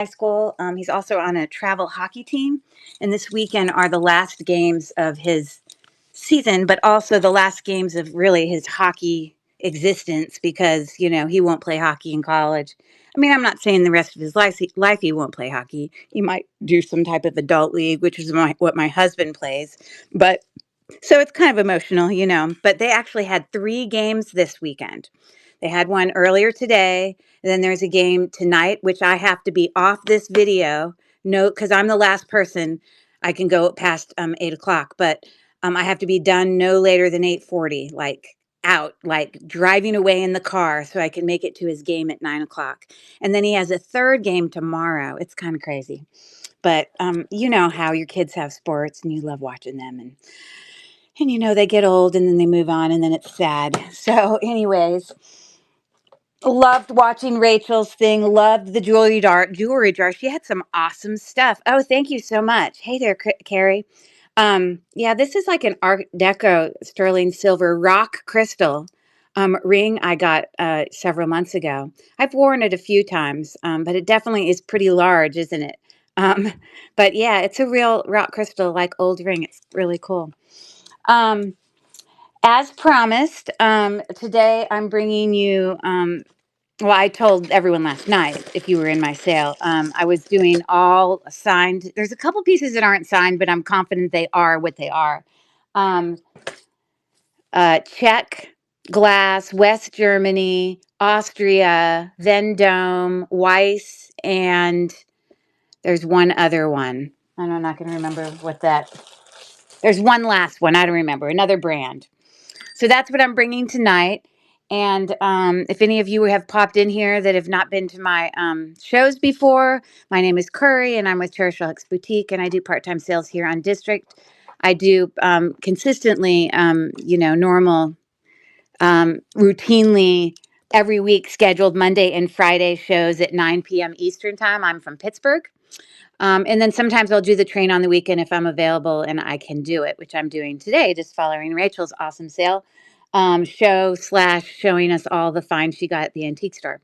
high school. He's also on a travel hockey team, and this weekend are the last games of his season, but also the last games of really his hockey existence because, he won't play hockey in college. I mean, I'm not saying the rest of his life he won't play hockey. He might do some type of adult league, which is what my husband plays. But so it's kind of emotional. But they actually had 3 games this weekend. They had one earlier today, and then there's a game tonight, which I have to be off this video. No, because I'm the last person. I can go past 8 o'clock, but I have to be done no later than 8:40, like out, like driving away in the car so I can make it to his game at 9 o'clock. And then he has a third game tomorrow. It's kind of crazy. But you know how your kids have sports and you love watching them, and they get old and then they move on and then it's sad. So anyways, loved watching Rachel's thing. Loved the jewelry jar. She had some awesome stuff. Oh, thank you so much. Hey there, Carrie. Yeah, this is like an Art Deco sterling silver rock crystal ring I got several months ago. I've worn it a few times, but it definitely is pretty large, isn't it? Um, but yeah, it's a real rock crystal, like old ring. It's really cool. Um, as promised, today I'm bringing you. Well, I told everyone last night if you were in my sale, I was doing all signed. There's a couple pieces that aren't signed, but I'm confident they are what they are. Um, Czech glass, West Germany, Austria, Vendome, Weiss, and there's one other one. I'm not going to remember what that. There's one last one. I don't remember. Another brand. So that's what I'm bringing tonight. And if any of you have popped in here that have not been to my shows before, my name is Curry, and I'm with Cherishaholics Boutique, and I do part-time sales here on District. I do consistently, normal, routinely every week scheduled Monday and Friday shows at 9 p.m. Eastern time. I'm from Pittsburgh. And then sometimes I'll do the train on the weekend if I'm available and I can do it, which I'm doing today, just following Rachel's awesome sale show/showing us all the finds she got at the antique store.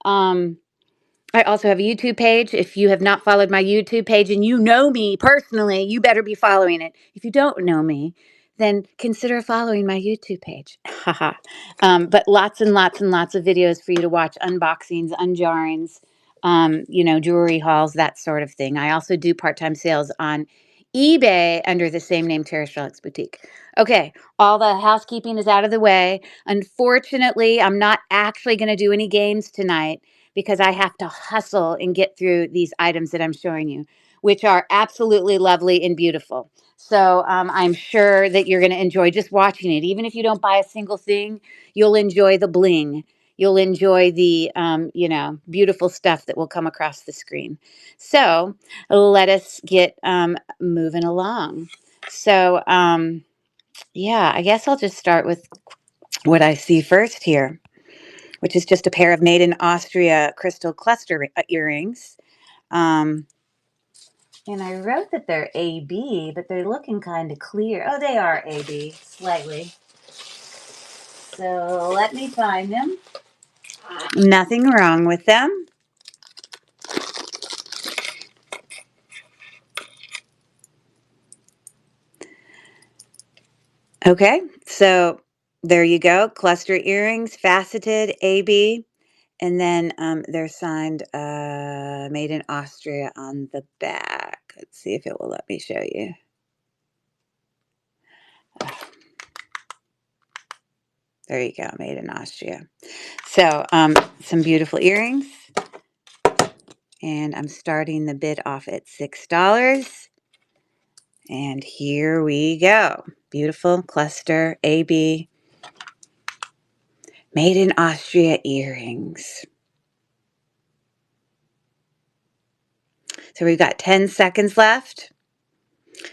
I also have a YouTube page. If you have not followed my YouTube page and you know me personally, you better be following it. If you don't know me, then consider following my YouTube page. Haha. But lots and lots and lots of videos for you to watch, unboxings, unjarrings, jewelry hauls, that sort of thing. I also do part-time sales on eBay under the same name, Cherishaholics Boutique. Okay, all the housekeeping is out of the way. Unfortunately, I'm not actually going to do any games tonight because I have to hustle and get through these items that I'm showing you, which are absolutely lovely and beautiful. So I'm sure that you're going to enjoy just watching it. Even if you don't buy a single thing, you'll enjoy the bling. You'll enjoy the, beautiful stuff that will come across the screen. So let us get moving along. So, yeah, I guess I'll just start with what I see first here, which is just a pair of made in Austria crystal cluster earrings. And I wrote that they're AB, but they're looking kind of clear. Oh, they are AB, slightly. So let me find them. Nothing wrong with them. Okay, so there you go. Cluster earrings, faceted, AB. And then they're signed made in Austria on the back. Let's see if it will let me show you. There you go, made in Austria. So some beautiful earrings. And I'm starting the bid off at $6. And here we go. Beautiful cluster AB made in Austria earrings. So we've got 10 seconds left.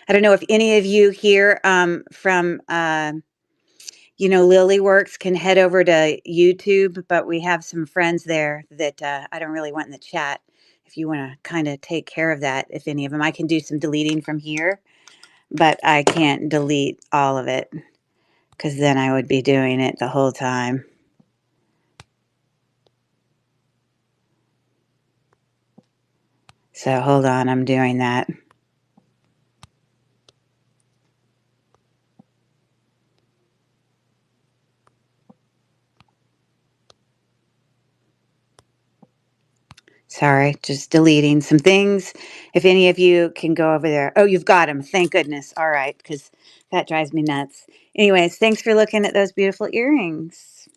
I don't know if any of you here from Lily Works can head over to YouTube, but we have some friends there that I don't really want in the chat. If you want to kind of take care of that, if any of them, I can do some deleting from here, but I can't delete all of it because then I would be doing it the whole time. So hold on, I'm doing that. Sorry, just deleting some things. If any of you can go over there. Oh, you've got them. Thank goodness. All right, because that drives me nuts. Anyways, thanks for looking at those beautiful earrings.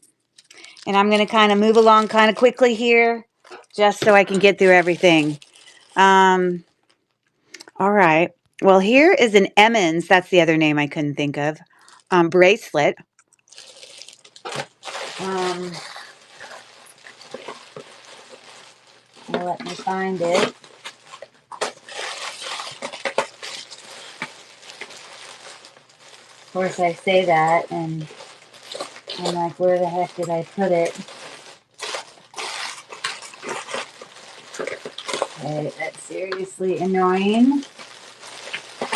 And I'm going to kind of move along kind of quickly here just so I can get through everything. All right. Well, here is an Emmons. That's the other name I couldn't think of. Bracelet. Let me find it. Of course, I say that, and I'm like, where the heck did I put it? Okay, that's seriously annoying.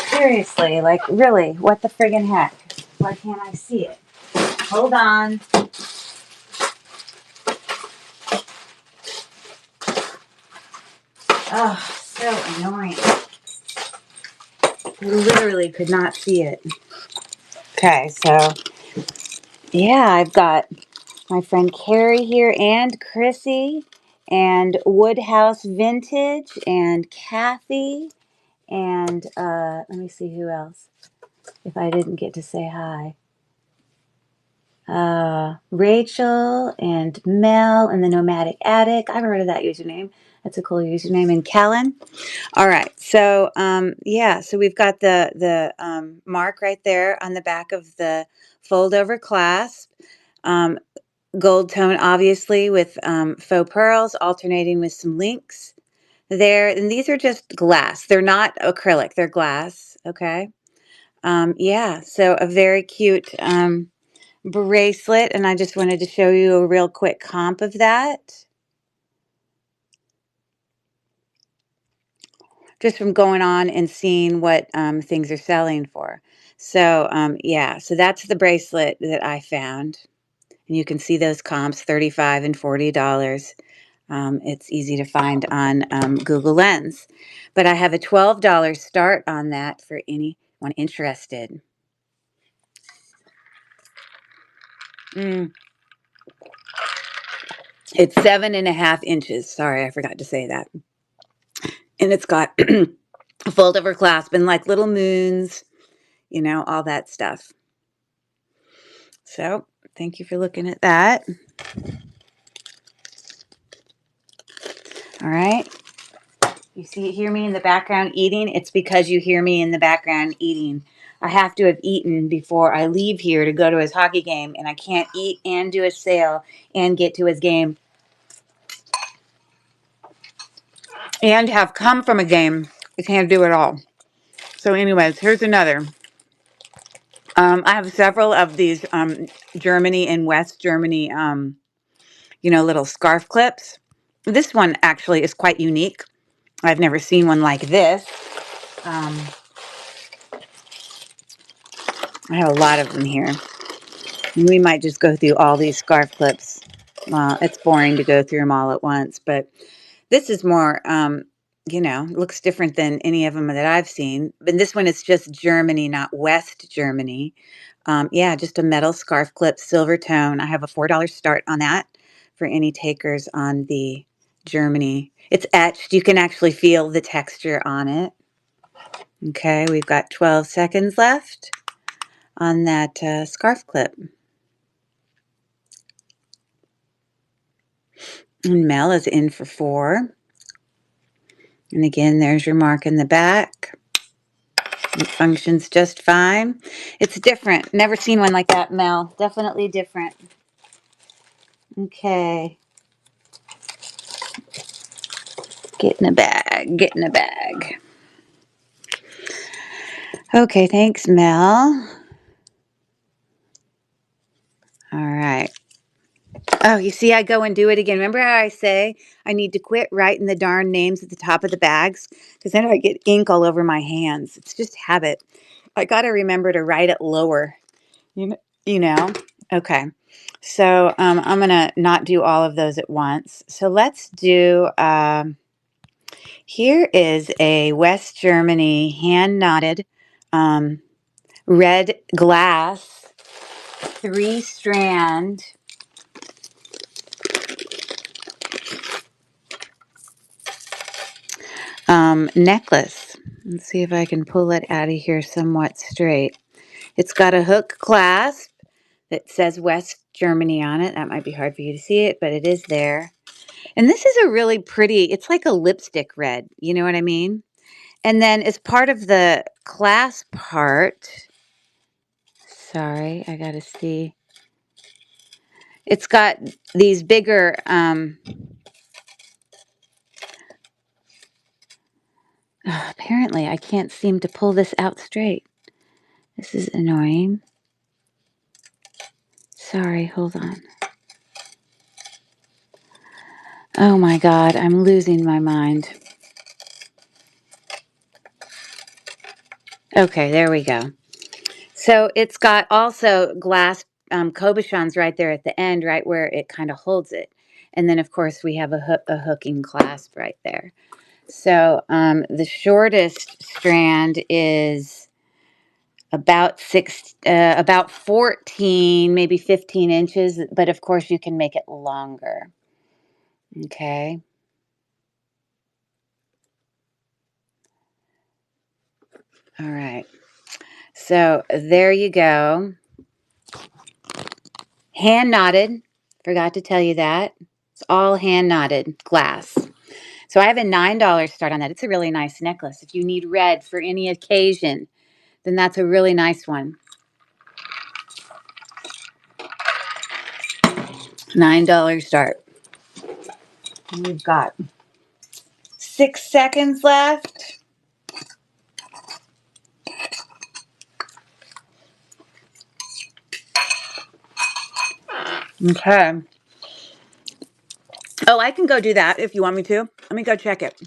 Seriously, like, really, what the friggin' heck? Why can't I see it? Hold on. Oh, so annoying. I literally could not see it. Okay, so, yeah, I've got my friend Carrie here and Chrissy and Woodhouse Vintage and Kathy and let me see who else, if I didn't get to say hi. Rachel and Mel and the Nomadic Attic. I've heard of that username. That's a cool username. And Kellen. All right. So yeah. So we've got the mark right there on the back of the fold over clasp. Gold tone, obviously, with faux pearls, alternating with some links there. And these are just glass. They're not acrylic. They're glass. Okay. Yeah. So a very cute bracelet, and I just wanted to show you a real quick comp of that. Just from going on and seeing what things are selling for. So yeah, so that's the bracelet that I found. And you can see those comps, $35 and $40. It's easy to find on Google Lens. But I have a $12 start on that for anyone interested. It's 7.5 inches. Sorry, I forgot to say that. And it's got a fold over clasp and like little moons, you know, all that stuff. So thank you for looking at that. All right. You hear me in the background eating? It's because you hear me in the background eating. I have to have eaten before I leave here to go to his hockey game, and I can't eat and do a sale and get to his game and have come from a game. I can't do it all. So anyways, here's another. I have several of these Germany and West Germany, you know, little scarf clips. This one actually is quite unique. I've never seen one like this. I have a lot of them here. We might just go through all these scarf clips. It's boring to go through them all at once, but this is more, you know, looks different than any of them that I've seen. But this one is just Germany, not West Germany. Yeah, just a metal scarf clip, silver tone. I have a $4 start on that for any takers on the Germany. It's etched. You can actually feel the texture on it. Okay, we've got 12 seconds left on that scarf clip. And Mel is in for 4. And again, there's your mark in the back. It functions just fine. It's different. Never seen one like that, Mel. Definitely different. Okay. Get in the bag. Get in the bag. Okay, thanks, Mel. All right. Oh, you see, I go and do it again. Remember how I say I need to quit writing the darn names at the top of the bags? Because then I get ink all over my hands. It's just habit. I got to remember to write it lower. You know? Okay. So I'm going to not do all of those at once. So let's do Here is a West Germany hand knotted um, red glass 3-strand necklace. Let's see if I can pull it out of here somewhat straight. It's got a hook clasp that says West Germany on it. That might be hard for you to see it, but it is there. And this is a really pretty, it's like a lipstick red. You know what I mean? And then as part of the clasp part, sorry, I gotta see. It's got these bigger, apparently I can't seem to pull this out straight. This is annoying. Sorry, hold on. Oh my God, I'm losing my mind. Okay, there we go. So it's got also glass cabochons right there at the end, right where it kind of holds it. And then, of course, we have a hooking clasp right there. So the shortest strand is about 14, maybe 15 inches. But of course, you can make it longer. Okay. All right. So there you go. Hand knotted. Forgot to tell you that. It's all hand knotted glass. So I have a $9 start on that. It's a really nice necklace. If you need red for any occasion, then that's a really nice one. $9 start. And we've got 6 seconds left. Okay. Oh, I can go do that if you want me to. Let me go check it.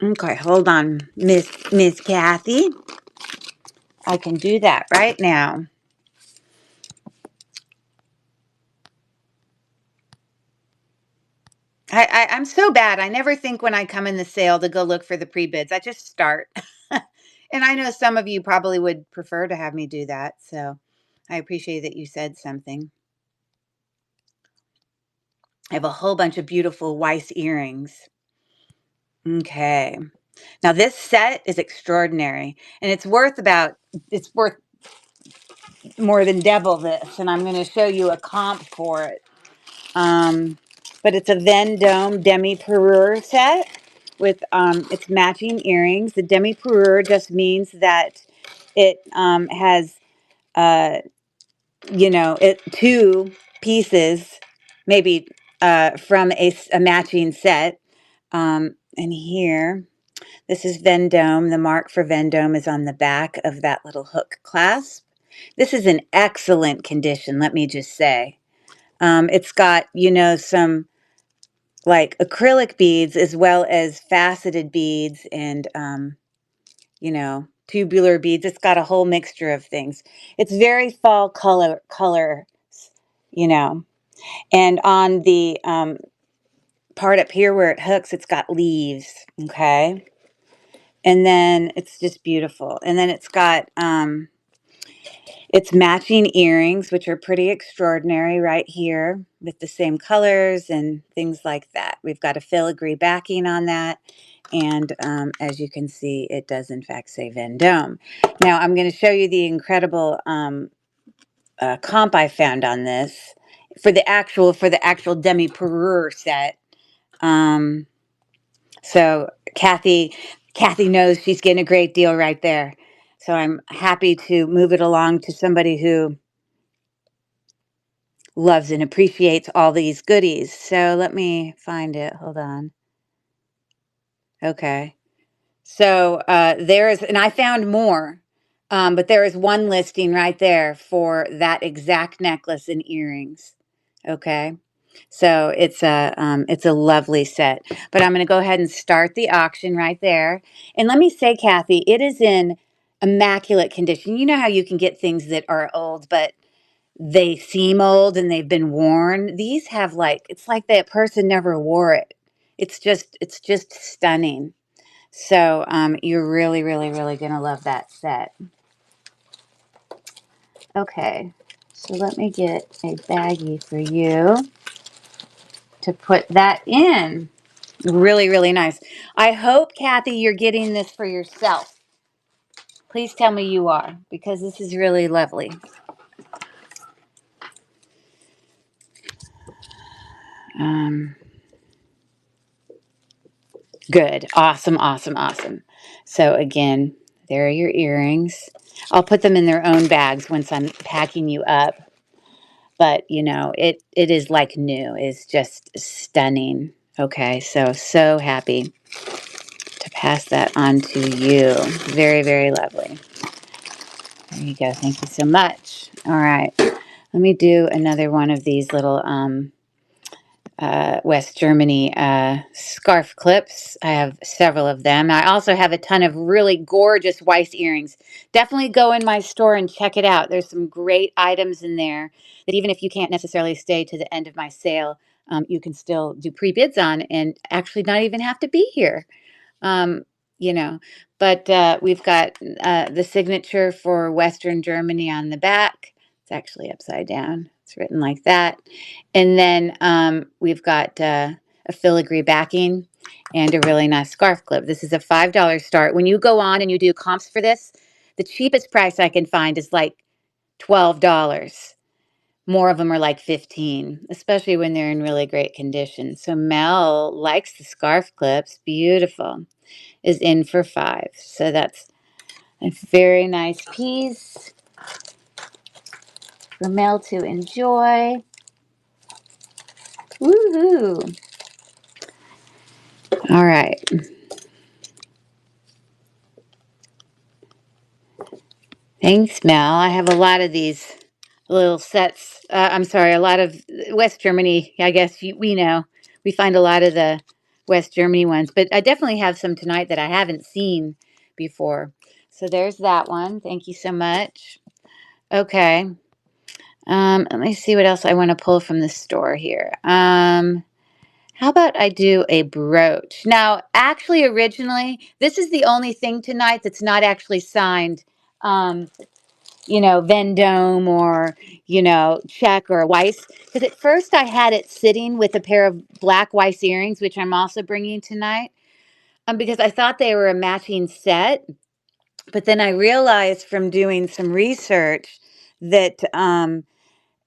Okay, hold on, Miss Kathy. I can do that right now. I'm so bad. I never think when I come in the sale to go look for the pre-bids. I just start. And I know some of you probably would prefer to have me do that. So I appreciate that you said something. I have a whole bunch of beautiful Weiss earrings. Okay. Now this set is extraordinary. And it's worth more than double this. And I'm going to show you a comp for it. But it's a Vendome demi-parure set with its matching earrings. The demi-parure just means that it has, two pieces, maybe from a matching set. And here, this is Vendome. The mark for Vendome is on the back of that little hook clasp. This is in excellent condition, let me just say. It's got, some like acrylic beads as well as faceted beads and, tubular beads. It's got a whole mixture of things. It's very fall color, you know. And on the part up here where it hooks, it's got leaves, okay? And then it's just beautiful. And then it's got its matching earrings, which are pretty extraordinary right here with the same colors and things like that. We've got a filigree backing on that. And as you can see, it does in fact say Vendome. Now I'm going to show you the incredible comp I found on this for the actual demi-parure set. So Kathy knows she's getting a great deal right there. So I'm happy to move it along to somebody who loves and appreciates all these goodies. So let me find it. Hold on. Okay. So and I found more, but there is one listing right there for that exact necklace and earrings. Okay. So it's a lovely set, but I'm going to go ahead and start the auction right there. And let me say, Kathy, it is in immaculate condition. You know how you can get things that are old, but they seem old and they've been worn. These have it's like that person never wore it. it's just stunning. So you're really, really, really gonna love that set. Okay, so let me get a baggie for you to put that in. Really, really nice. I hope, Kathy, you're getting this for yourself. Please tell me you are, because this is really lovely. Good. Awesome, awesome, awesome. So again, there are your earrings. I'll put them in their own bags once I'm packing you up. But, you know, it is like new. It's just stunning. Okay, so happy to pass that on to you. Very, very lovely. There you go. Thank you so much. All right. Let me do another one of these little West Germany scarf clips. I have several of them. I also have a ton of really gorgeous Weiss earrings. Definitely go in my store and check it out. There's some great items in there that even if you can't necessarily stay to the end of my sale, you can still do pre-bids on and actually not even have to be here. Um, you know, but we've got the signature for Western Germany on the back. It's actually upside down. It's written like that. And then we've got a filigree backing and a really nice scarf clip. This is a $5 start. When you go on and you do comps for this, the cheapest price I can find is like $12. More of them are like 15, especially when they're in really great condition. So Mel likes the scarf clips. Beautiful. Is in for 5. So that's a very nice piece for Mel to enjoy. Woohoo! All right. Thanks, Mel. I have a lot of these little sets. I'm sorry, a lot of West Germany. I guess we know. We find a lot of the West Germany ones, but I definitely have some tonight that I haven't seen before. So there's that one. Thank you so much. Okay. Let me see what else I want to pull from the store here. How about I do a brooch? Now, actually, originally, this is the only thing tonight that's not actually signed, um, Vendome or, Czech or Weiss. Because at first I had it sitting with a pair of black Weiss earrings, which I'm also bringing tonight, because I thought they were a matching set. But then I realized from doing some research that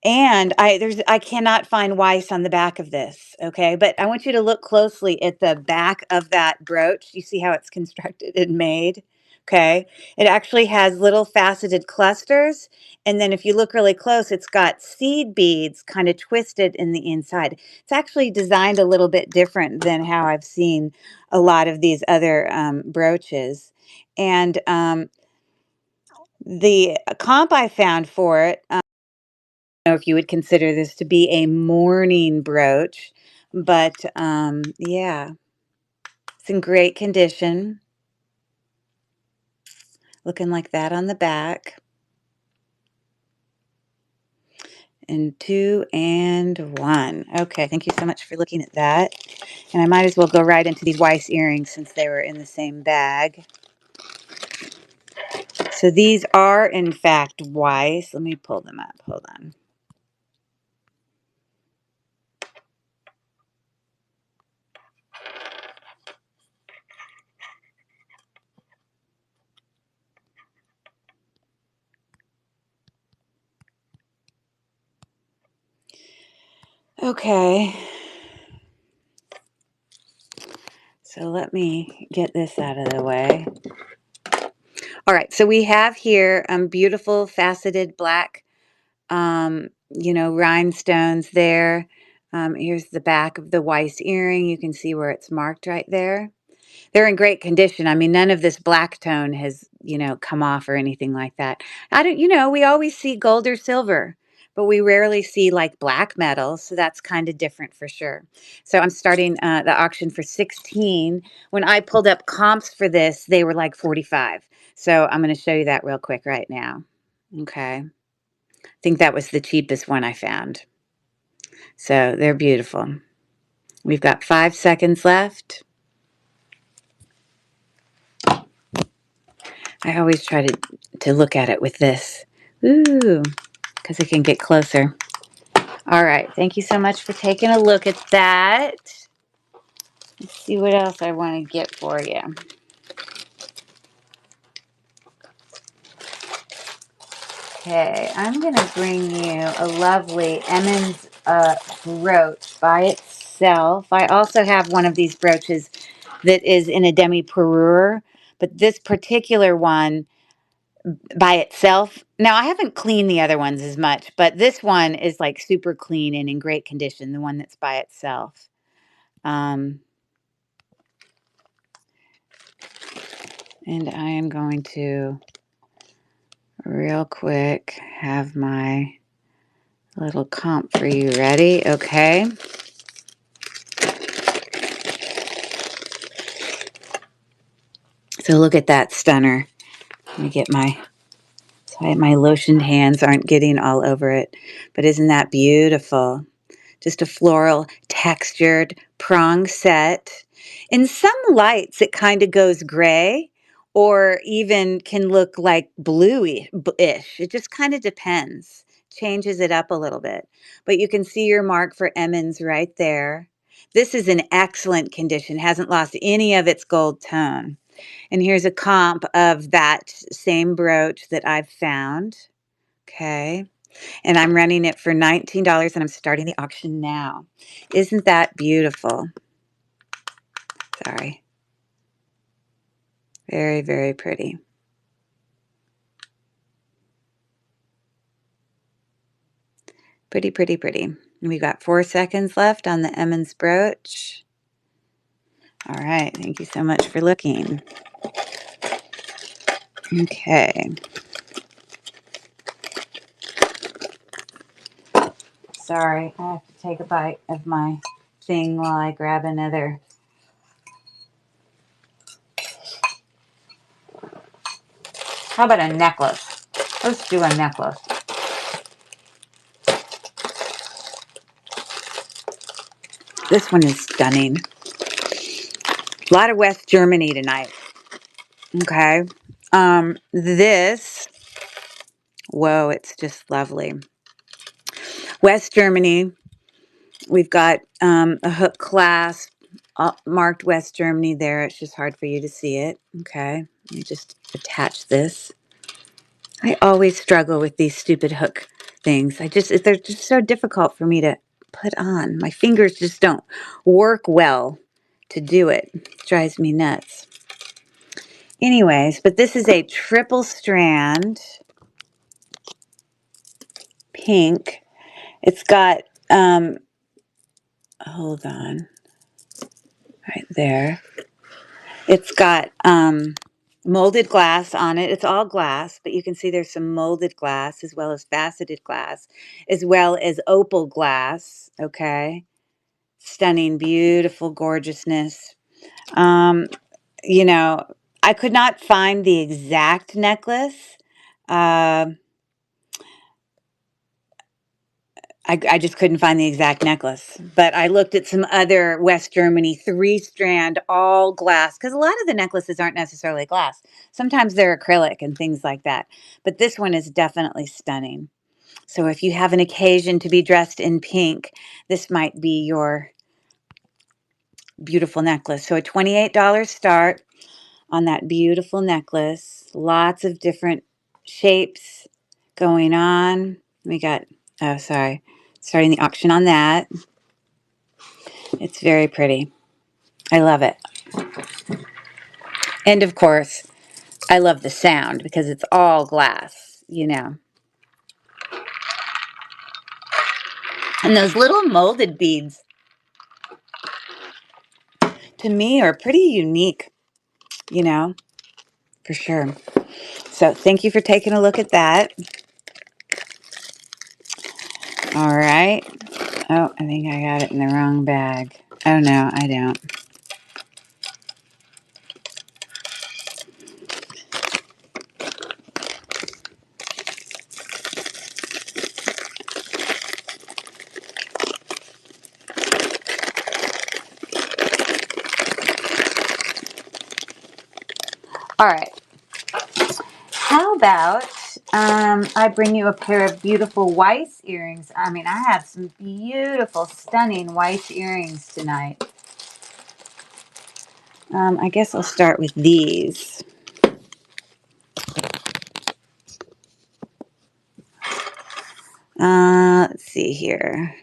and I cannot find Weiss on the back of this, okay? But I want you to look closely at the back of that brooch. You see how it's constructed and made, okay? It actually has little faceted clusters, and then if you look really close, it's got seed beads kind of twisted in the inside. It's actually designed a little bit different than how I've seen a lot of these other brooches. And the comp I found for it, know if you would consider this to be a morning brooch, but yeah, it's in great condition, looking like that on the back. And 2 and 1. Okay, thank you so much for looking at that. And I might as well go right into these Weiss earrings since they were in the same bag. So these are, in fact, Weiss. Let me pull them up. Hold on. Okay. So let me get this out of the way. All right, so we have here beautiful faceted black, rhinestones there. Here's the back of the Weiss earring. You can see where it's marked right there. They're in great condition. I mean, none of this black tone has, come off or anything like that. We always see gold or silver, but we rarely see like black metal. So that's kind of different for sure. So I'm starting the auction for 16. When I pulled up comps for this, they were like 45. So I'm going to show you that real quick right now. Okay. I think that was the cheapest one I found. So they're beautiful. We've got 5 seconds left. I always try to look at it with this. Ooh, because it can get closer. All right, thank you so much for taking a look at that. Let's see what else I want to get for you. Okay, I'm going to bring you a lovely Emmons brooch by itself. I also have one of these brooches that is in a demi-parure, but this particular one by itself, now I haven't cleaned the other ones as much, but this one is like super clean and in great condition, the one that's by itself. And I am going to real quick have my little comp for you ready. Okay. So look at that stunner. Let me get my lotioned hands aren't getting all over it. But isn't that beautiful? Just a floral textured prong set. In some lights, it kind of goes gray or even can look like bluey-ish. It just kind of depends. Changes it up a little bit. But you can see your mark for Emmons right there. This is in excellent condition, hasn't lost any of its gold tone. And here's a comp of that same brooch that I've found. Okay. And I'm running it for $19 and I'm starting the auction now. Isn't that beautiful? Sorry. Very, very pretty. Pretty, pretty, pretty. And we got 4 seconds left on the Emmons brooch. All right. Thank you so much for looking. Okay. Sorry, I have to take a bite of my thing while I grab another. How about a necklace? Let's do a necklace. This one is stunning. A lot of West Germany tonight. Okay. This, whoa, it's just lovely. West Germany, we've got a hook clasp marked West Germany there. It's just hard for you to see it. Okay. Let me just attach this. I always struggle with these stupid hook things. They're just so difficult for me to put on. My fingers just don't work well to do it. It drives me nuts. Anyways, but this is a triple strand pink. It's got, hold on, right there. It's got molded glass on it. It's all glass, but you can see there's some molded glass as well as faceted glass, as well as opal glass, okay? Stunning, beautiful, gorgeousness. You know, I could not find the exact necklace. I just couldn't find the exact necklace, but I looked at some other West Germany 3-strand all glass, because a lot of the necklaces aren't necessarily glass. Sometimes they're acrylic and things like that, but this one is definitely stunning. So if you have an occasion to be dressed in pink, this might be your beautiful necklace. So a $28 start on that beautiful necklace. Lots of different shapes going on. We got, oh, sorry, starting the auction on that. It's very pretty. I love it. And of course, I love the sound because it's all glass, you know. And those little molded beads, to me, are pretty unique, you know, for sure. So thank you for taking a look at that. All right. Oh, I think I got it in the wrong bag. Oh, no, I don't. All right. How about I bring you a pair of beautiful Weiss earrings? I mean, I have some beautiful, stunning Weiss earrings tonight. I guess I'll start with these. Let's see here.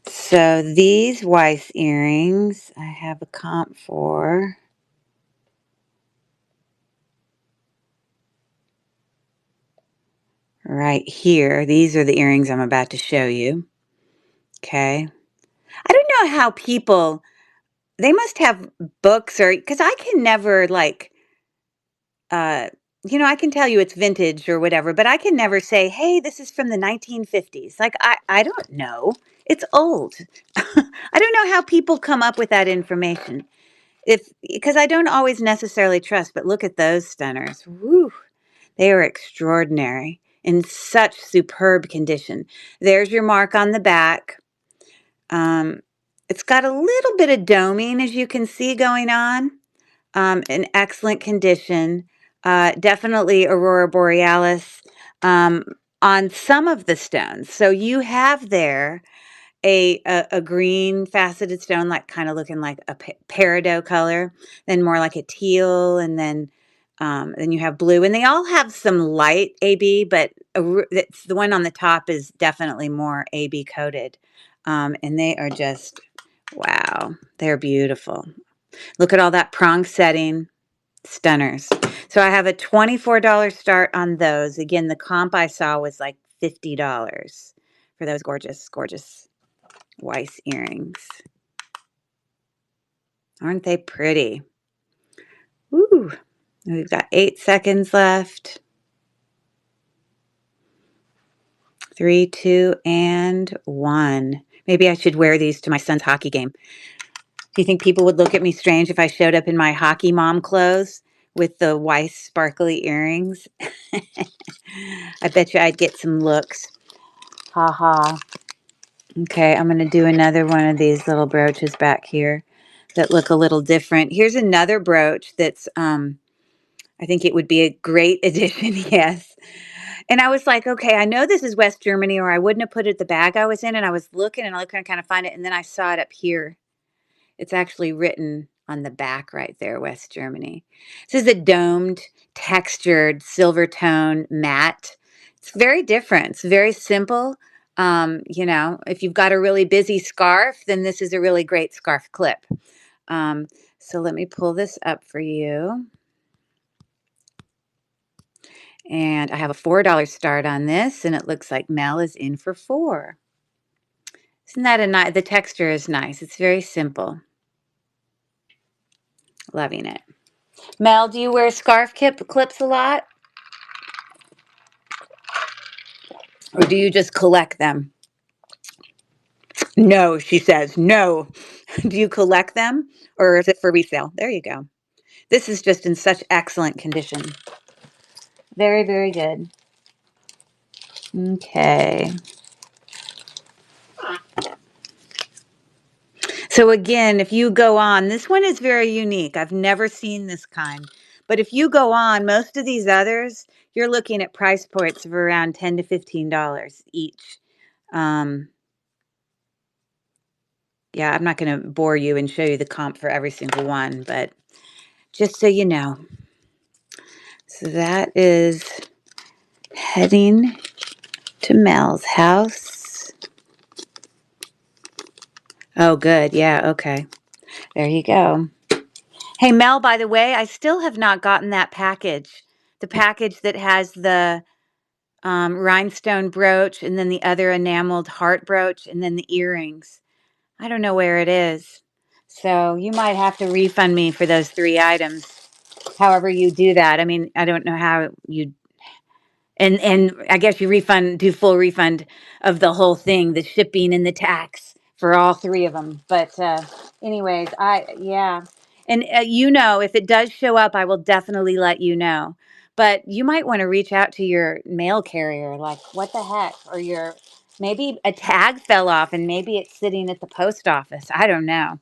So these Weiss earrings, I have a comp for right here. These are the earrings I'm about to show you. Okay. I don't know how people, they must have books or, because I can never like, uh, I can tell you it's vintage or whatever, but I can never say, hey, this is from the 1950s. Like, I don't know. It's old. I don't know how people come up with that information. Because I don't always necessarily trust, but look at those stunners. Woo, they are extraordinary in such superb condition. There's your mark on the back. Um, it's got a little bit of doming, as you can see, going on. In excellent condition. Definitely Aurora Borealis um, on some of the stones. So you have there a green faceted stone, like kind of looking like a peridot color, then more like a teal, and then you have blue, and they all have some light AB, but it's the one on the top is definitely more AB coated, and they are just wow, they're beautiful. Look at all that prong setting, stunners. So I have a $24 start on those. Again, the comp I saw was like $50 for those gorgeous, gorgeous Weiss earrings. Aren't they pretty? Woo! We've got 8 seconds left. 3, 2, and 1. Maybe I should wear these to my son's hockey game. Do you think people would look at me strange if I showed up in my hockey mom clothes with the Weiss sparkly earrings? I bet you I'd get some looks. Ha ha. Okay, I'm going to do another one of these little brooches back here that look a little different. Here's another brooch that's I think it would be a great addition, yes. And I was like, okay, I know this is West Germany, or I wouldn't have put it in the bag I was in. And I was looking and looking to kind of find it. And then I saw it up here. It's actually written on the back right there, West Germany. This is a domed, textured, silver tone matte. It's very different. It's very simple. If you've got a really busy scarf, then this is a really great scarf clip. So let me pull this up for you. And I have a $4 start on this, and it looks like Mel is in for 4. Isn't that a nice? The texture is nice. It's very simple. Loving it. Mel, do you wear scarf clips a lot? Or do you just collect them? No, she says. No. Do you collect them? Or is it for resale? There you go. This is just in such excellent condition. Very, very good. Okay. So again, if you go on, this one is very unique. I've never seen this kind. But if you go on, most of these others, you're looking at price points of around $10 to $15 each. Yeah, I'm not going to bore you and show you the comp for every single one, but just so you know. So that is heading to Mel's house. Oh, good. Yeah, okay. There you go. Hey, Mel, by the way, I still have not gotten that package. The package that has the rhinestone brooch and then the other enameled heart brooch and then the earrings. I don't know where it is. So you might have to refund me for those 3 items. However you do that. I mean, I don't know how you and I guess you do full refund of the whole thing, the shipping and the tax for all 3 of them. But anyways, yeah. And if it does show up, I will definitely let you know. But you might want to reach out to your mail carrier, like, what the heck? Or maybe a tag fell off and maybe it's sitting at the post office. I don't know.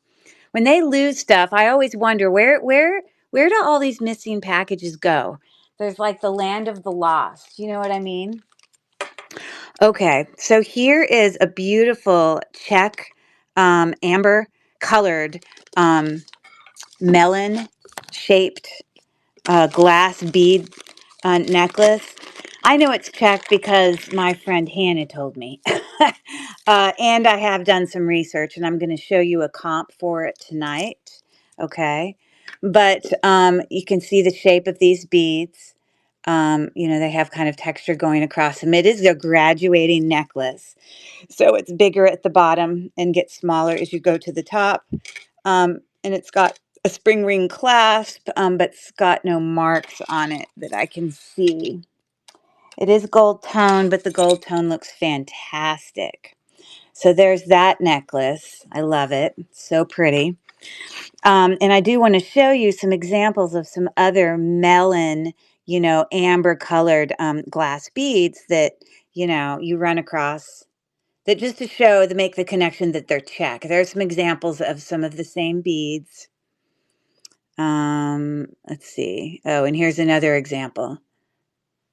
when they lose stuff, I always wonder where do all these missing packages go? There's like the land of the lost. You know what I mean? Okay, so here is a beautiful Czech amber colored melon shaped glass bead necklace. I know it's Czech because my friend Hannah told me. And I have done some research and I'm going to show you a comp for it tonight. Okay. But you can see the shape of these beads. You know, they have kind of texture going across them. It is a graduating necklace. So it's bigger at the bottom and gets smaller as you go to the top. And it's got a spring ring clasp, but it's got no marks on it that I can see. It is gold tone, but the gold tone looks fantastic. So there's that necklace. I love it. It's so pretty. And I do want to show you some examples of some other melon, you know, amber colored glass beads that, you know, you run across that just to show, to make the connection that they're Czech. There's some examples of some of the same beads. Let's see. Oh, and here's another example.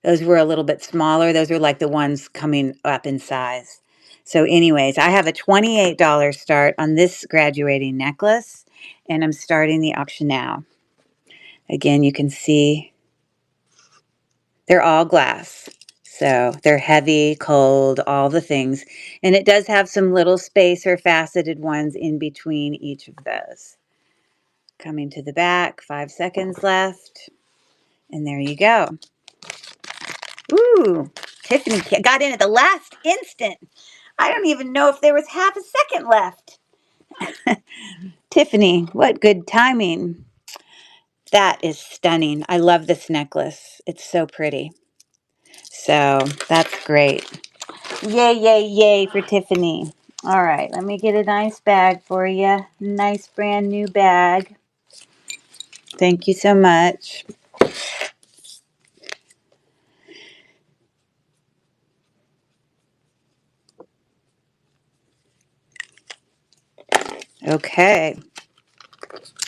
Those were a little bit smaller. Those are like the ones coming up in size. So anyways, I have a $28 start on this graduating necklace, and I'm starting the auction now. Again, you can see they're all glass. So they're heavy, cold, all the things. And it does have some little spacer faceted ones in between each of those. Coming to the back, 5 seconds left. And there you go. Ooh, Tiffany got in at the last instant. I don't even know if there was half a second left. Tiffany, what good timing. That is stunning. I love this necklace. It's so pretty. So that's great. Yay, yay, yay for Tiffany. All right, let me get a nice bag for you. Nice brand new bag. Thank you so much. Okay.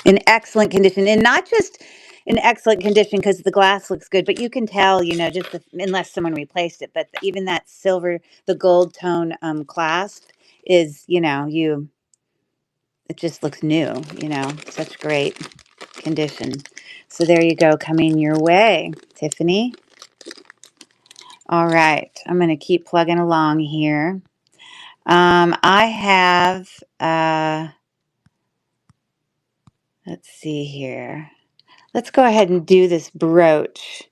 In excellent condition, and not just in excellent condition because the glass looks good, but you can tell, you know, just unless someone replaced it, but even that silver, the gold tone clasp is, you know, it just looks new, you know, such great condition. So there you go, coming your way, Tiffany. All right, I'm going to keep plugging along here. I have, let's see here. Let's go ahead and do this brooch,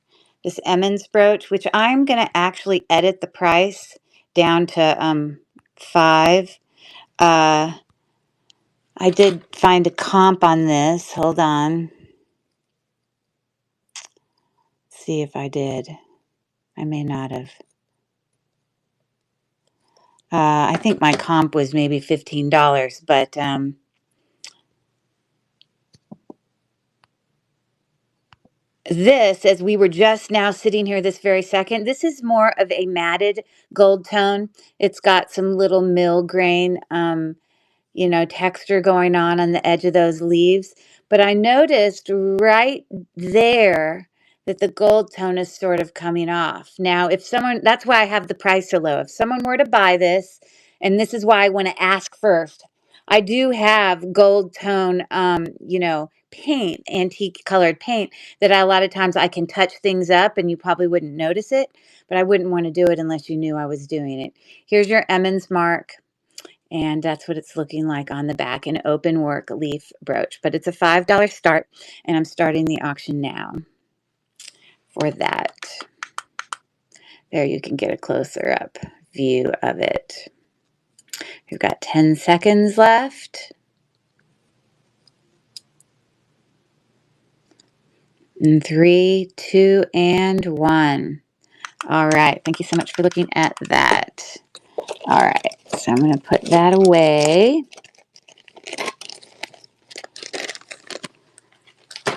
this Emmons brooch, which I'm going to actually edit the price down to 5. I did find a comp on this. Hold on. Let's see if I did. I may not have. I think my comp was maybe $15, but this, as we were just now sitting here this very second, this is more of a matted gold tone. It's got some little mill grain, you know, texture going on the edge of those leaves. But I noticed right there that the gold tone is sort of coming off. Now, if someone, that's why I have the price so low. If someone were to buy this, and this is why I want to ask first, I do have gold tone, you know, paint, antique colored paint that a lot of times I can touch things up and you probably wouldn't notice it, but I wouldn't want to do it unless you knew I was doing it. Here's your Emmons mark. And that's what it's looking like on the back, an open work leaf brooch. But it's a $5 start, and I'm starting the auction now for that. There you can get a closer up view of it. We've got 10 seconds left. And 3, 2, and 1. All right. Thank you so much for looking at that. All right. So I'm going to put that away.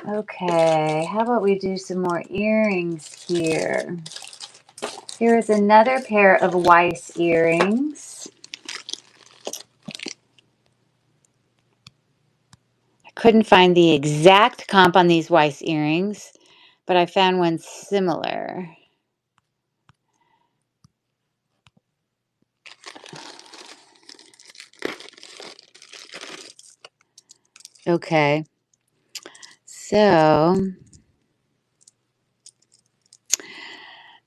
Okay, how about we do some more earrings here? Here is another pair of Weiss earrings. Couldn't find the exact comp on these Weiss earrings, but I found one similar. Okay, so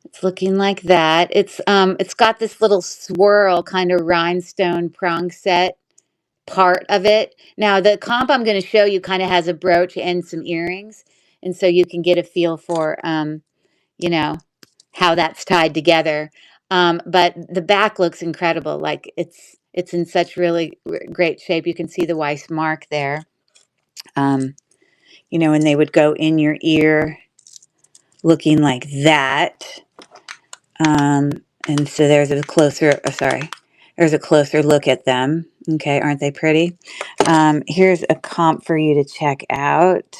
it's looking like that. It's got this little swirl kind of rhinestone prong set part of it. Now the comp I'm going to show you kind of has a brooch and some earrings, and so you can get a feel for you know, how that's tied together. But the back looks incredible. Like it's in such really great shape. You can see the Weiss mark there. Um, you know, and they would go in your ear looking like that. Um, and so there's a closer, sorry, there's a closer look at them. Okay, aren't they pretty? Here's a comp for you to check out.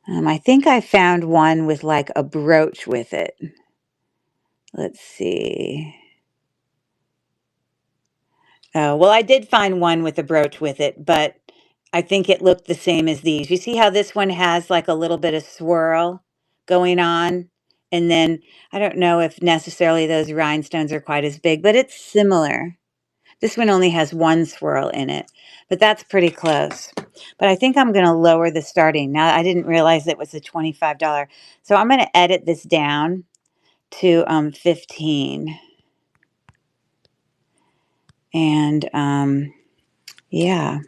I think I found one with like a brooch with it. Let's see. Oh, well, I did find one with a brooch with it, but I think it looked the same as these. You see how this one has like a little bit of swirl going on? And then I don't know if necessarily those rhinestones are quite as big, but it's similar. This one only has one swirl in it, but that's pretty close. But I think I'm going to lower the starting. Now, I didn't realize it was a $25. So I'm going to edit this down to 15. And yeah.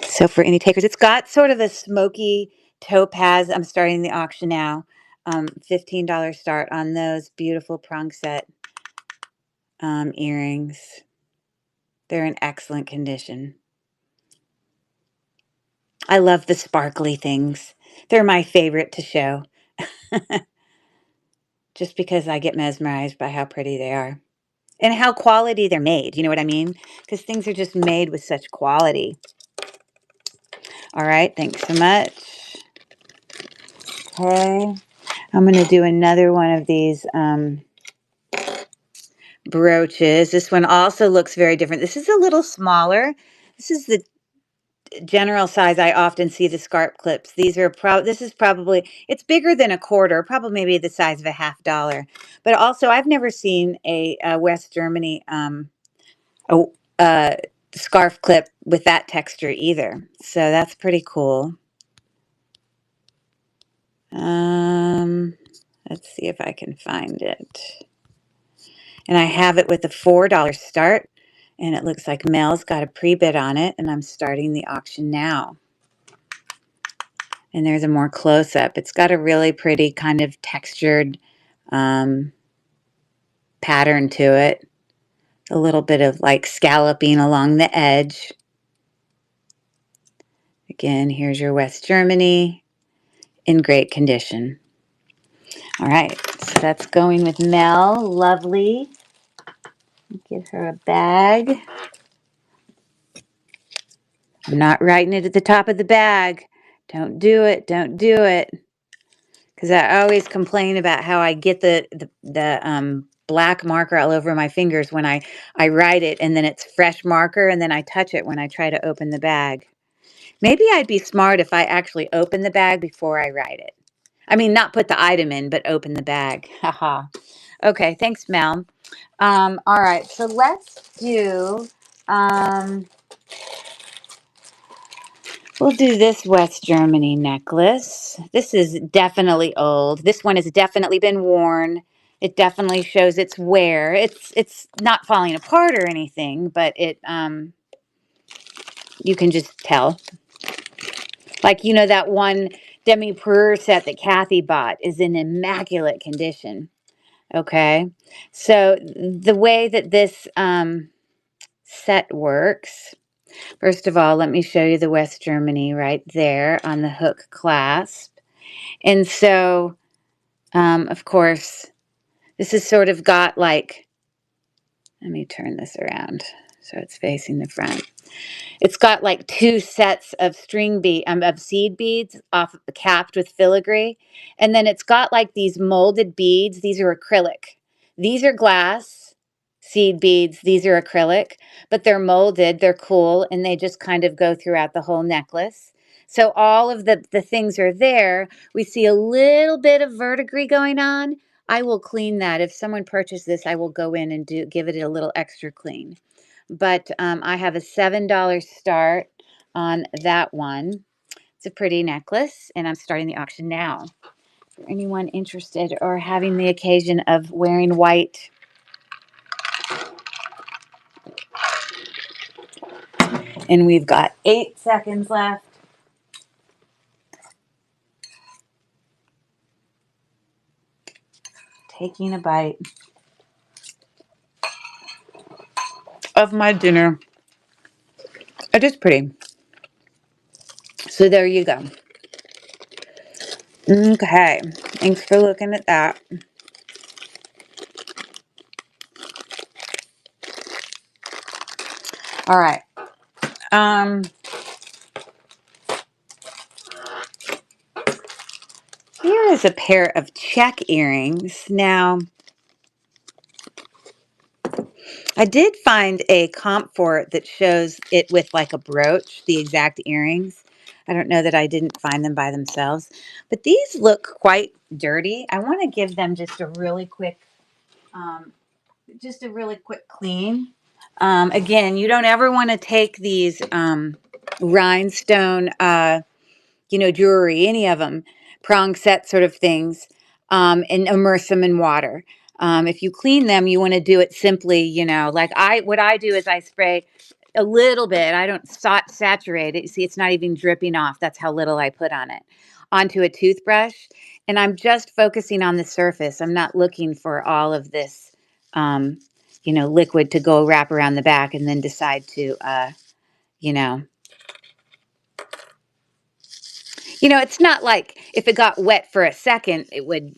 So for any takers, it's got sort of a smoky topaz. I'm starting the auction now. $15 start on those beautiful prong set earrings. They're in excellent condition. I love the sparkly things. They're my favorite to show. Just because I get mesmerized by how pretty they are. And how quality they're made. You know what I mean? Because things are just made with such quality. All right, thanks so much. Okay, I'm going to do another one of these brooches. This one also looks very different. This is a little smaller. This is the general size I often see the scarf clips. These are this is probably, it's bigger than a quarter, probably maybe the size of a $50. But also I've never seen a West Germany a, uh, scarf clip with that texture either. So that's pretty cool. Let's see if I can find it. And I have it with a $4 start. And it looks like Mel's got a pre-bid on it. And I'm starting the auction now. And there's a more close-up. It's got a really pretty kind of textured pattern to it. A little bit of like scalloping along the edge. Again, here's your West Germany in great condition. All right, so that's going with Mel. Lovely. Give her a bag. I'm not writing it at the top of the bag. Don't do it. Don't do it. Because I always complain about how I get the black marker all over my fingers when I write it, and then it's fresh marker, and then I touch it when I try to open the bag. Maybe I'd be smart if I actually open the bag before I write it. I mean, not put the item in, but open the bag. Haha. Okay, thanks, Mel. All right, so let's do, we'll do this West Germany necklace. This is definitely old. This one has definitely been worn. It definitely shows its wear. It's not falling apart or anything, but it you can just tell. Like, you know, that one demi-parure set that Kathy bought is in immaculate condition. Okay, so the way that this set works, first of all, let me show you the West Germany right there on the hook clasp. And so, of course, this has sort of got like, let me turn this around so it's facing the front. It's got like two sets of of seed beads capped with filigree. And then it's got like these molded beads. These are acrylic. These are glass. seed beads. These are acrylic, but they're molded, they're cool, and they just kind of go throughout the whole necklace. So all of the things are there. We see a little bit of verdigris going on. I will clean that. If someone purchased this, I will go in and give it a little extra clean. But I have a $7 start on that one. It's a pretty necklace, and I'm starting the auction now. For anyone interested or having the occasion of wearing white. And we've got 8 seconds left. Taking a bite of my dinner. It is pretty. So there you go. Okay. Thanks for looking at that. All right. Here is a pair of Czech earrings. Now, I did find a comp for it that shows it with like a brooch, the exact earrings. I don't know that I didn't find them by themselves, but these look quite dirty. I want to give them um, just a really quick clean. Again, you don't ever want to take these rhinestone jewelry, any of them, prong set sort of things, and immerse them in water. If you clean them, you want to do it simply, like what I do is I spray a little bit. I don't saturate it. You see, it's not even dripping off. That's how little I put on it. Onto a toothbrush. And I'm just focusing on the surface. I'm not looking for all of this, liquid to go wrap around the back and then decide to, you know, it's not like if it got wet for a second, it would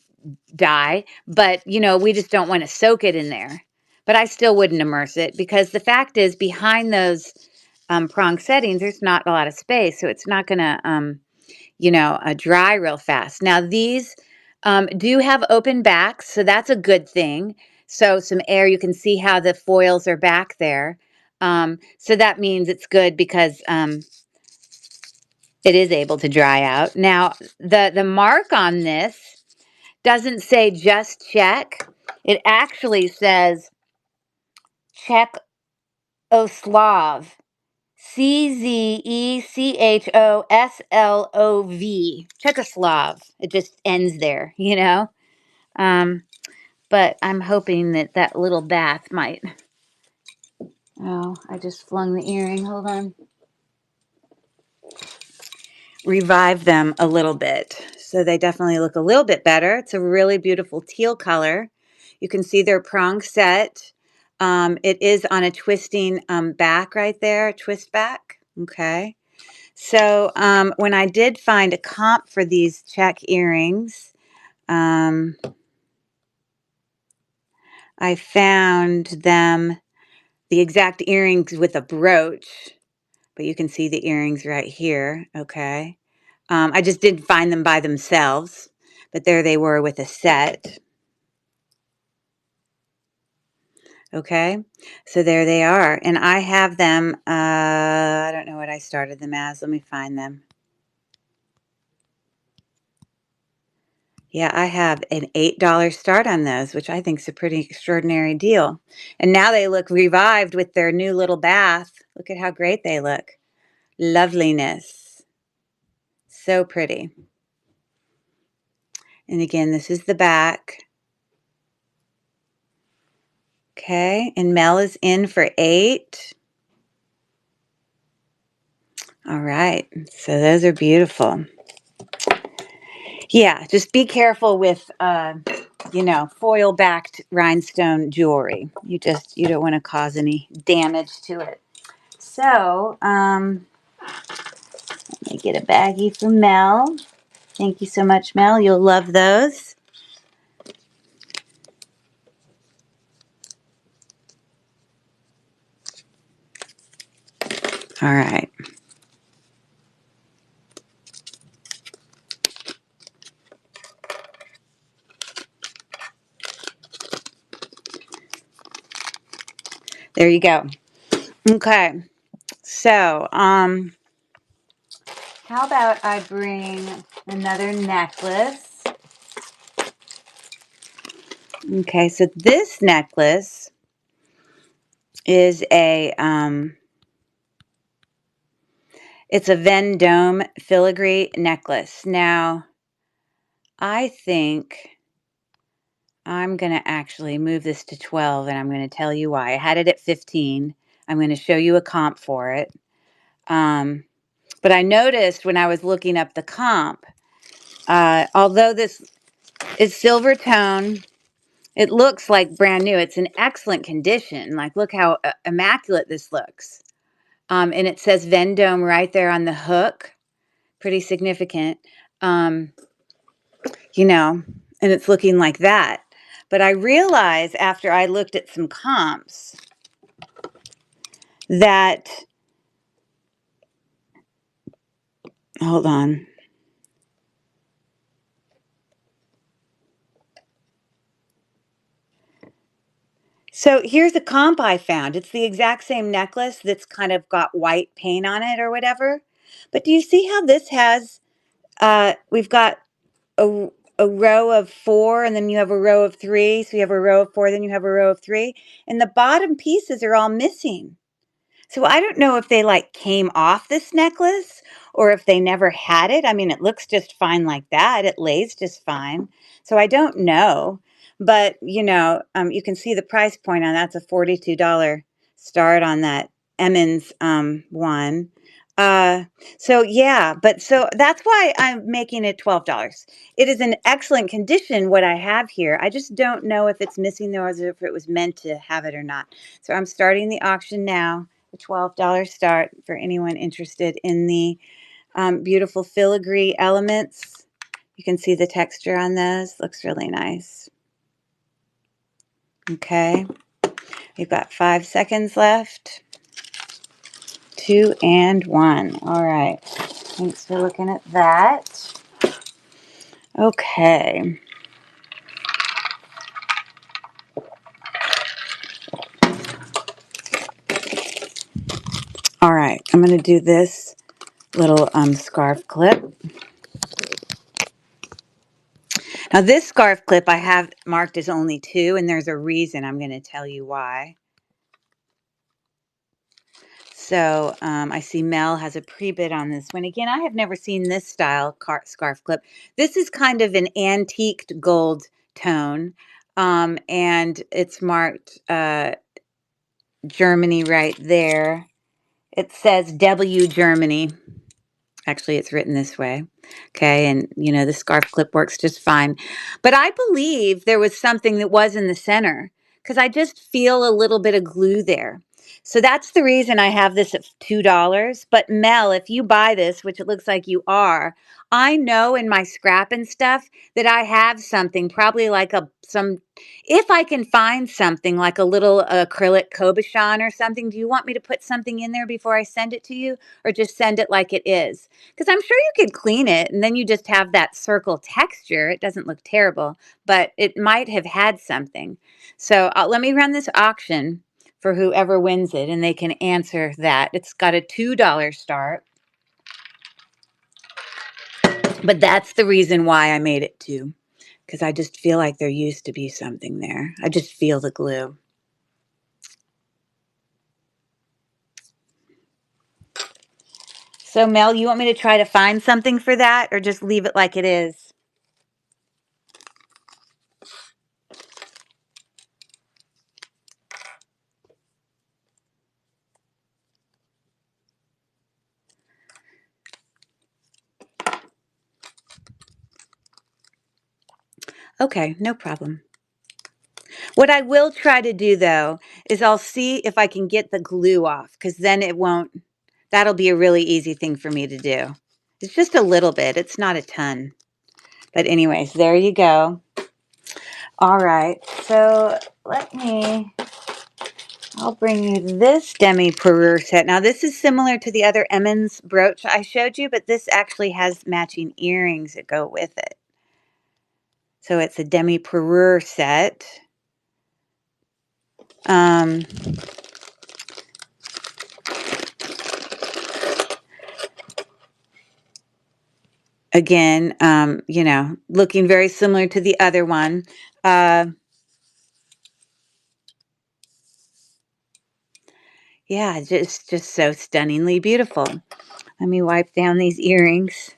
die, but we just don't want to soak it in there. But I still wouldn't immerse it because the fact is behind those prong settings, there's not a lot of space. So it's not going to, dry real fast. Now these do have open backs, so that's a good thing. So some air, you can see how the foils are back there. So that means it's good because it is able to dry out. Now, the mark on this doesn't say just Czech. It actually says Czechoslovakia. Czechoslov. Czechoslovakia. It just ends there, But I'm hoping that little bath might. Oh, I just flung the earring. Hold on. Revive them a little bit. So they definitely look a little bit better. It's a really beautiful teal color. You can see their prong set. It is on a twisting back right there, twist back. Okay. So when I did find a comp for these Czech earrings, I found them the exact earrings with a brooch, but you can see the earrings right here. Okay. I just didn't find them by themselves, but there they were with a set. Okay, so there they are. And I have them, I don't know what I started them as. Let me find them. Yeah, I have an $8 start on those, which I think is a pretty extraordinary deal. And now they look revived with their new little bath. Look at how great they look. Loveliness. So pretty. And again, this is the back. Okay, and Mel is in for 8. All right, so those are beautiful. Yeah, just be careful with, foil-backed rhinestone jewelry. You don't want to cause any damage to it. So, let me get a baggie for Mel. Thank you so much, Mel. You'll love those. All right. There you go. Okay. So, how about I bring another necklace? Okay, so this necklace is it's a Vendome filigree necklace. Now, I think I'm going to actually move this to 12, and I'm going to tell you why. I had it at 15. I'm going to show you a comp for it. But I noticed when I was looking up the comp, although this is silver tone, it looks like brand new. It's in excellent condition. Like, look how immaculate this looks. And it says Vendome right there on the hook. Pretty significant. You know, and it's looking like that. But I realized after I looked at some comps that, hold on. So here's a comp I found. It's the exact same necklace that's kind of got white paint on it or whatever. But do you see how this has, we've got a, a row of 4 and then you have a row of 3. So you have a row of 4, then you have a row of 3. And the bottom pieces are all missing. So I don't know if they like came off this necklace or if they never had it. I mean, it looks just fine like that. It lays just fine. So I don't know. But, you can see the price point on that's a $42 start on that Emmons one. Uh, so yeah, but so that's why I'm making it $12. It is in excellent condition what I have here. I just don't know if it's missing those or if it was meant to have it or not. So I'm starting the auction now. A $12 start for anyone interested in the beautiful filigree elements. You can see the texture on those. Looks really nice. Okay. We've got 5 seconds left. 2 and 1. All right. Thanks for looking at that. Okay. All right. I'm going to do this little scarf clip. Now, this scarf clip I have marked as only 2, and there's a reason. I'm going to tell you why. So I see Mel has a pre-bid on this one. Again, I have never seen this style scarf clip. This is kind of an antiqued gold tone, and it's marked Germany right there. It says W Germany. Actually, it's written this way. Okay. And, the scarf clip works just fine. But I believe there was something that was in the center because I just feel a little bit of glue there. So that's the reason I have this at $2. But Mel, if you buy this, which it looks like you are, I know in my scrap and stuff that I have something, probably like if I can find something like a little acrylic cabochon or something. Do you want me to put something in there before I send it to you, or just send it like it is? Because I'm sure you could clean it and then you just have that circle texture. It doesn't look terrible, but it might have had something. So let me run this auction for whoever wins it, and they can answer that. It's got a $2 start, but that's the reason why I made it 2, because I just feel like there used to be something there. I just feel the glue. So Mel, you want me to try to find something for that or just leave it like it is? Okay, no problem. What I will try to do though is I'll see if I can get the glue off, because then that'll be a really easy thing for me to do. It's just a little bit, it's not a ton. But anyways, there you go. All right, so I'll bring you this demi-parure set. Now this is similar to the other Emmons brooch I showed you, but this actually has matching earrings that go with it. So it's a demi-parure set. Again, you know, looking very similar to the other one. Uh, yeah, just so stunningly beautiful. Let me wipe down these earrings.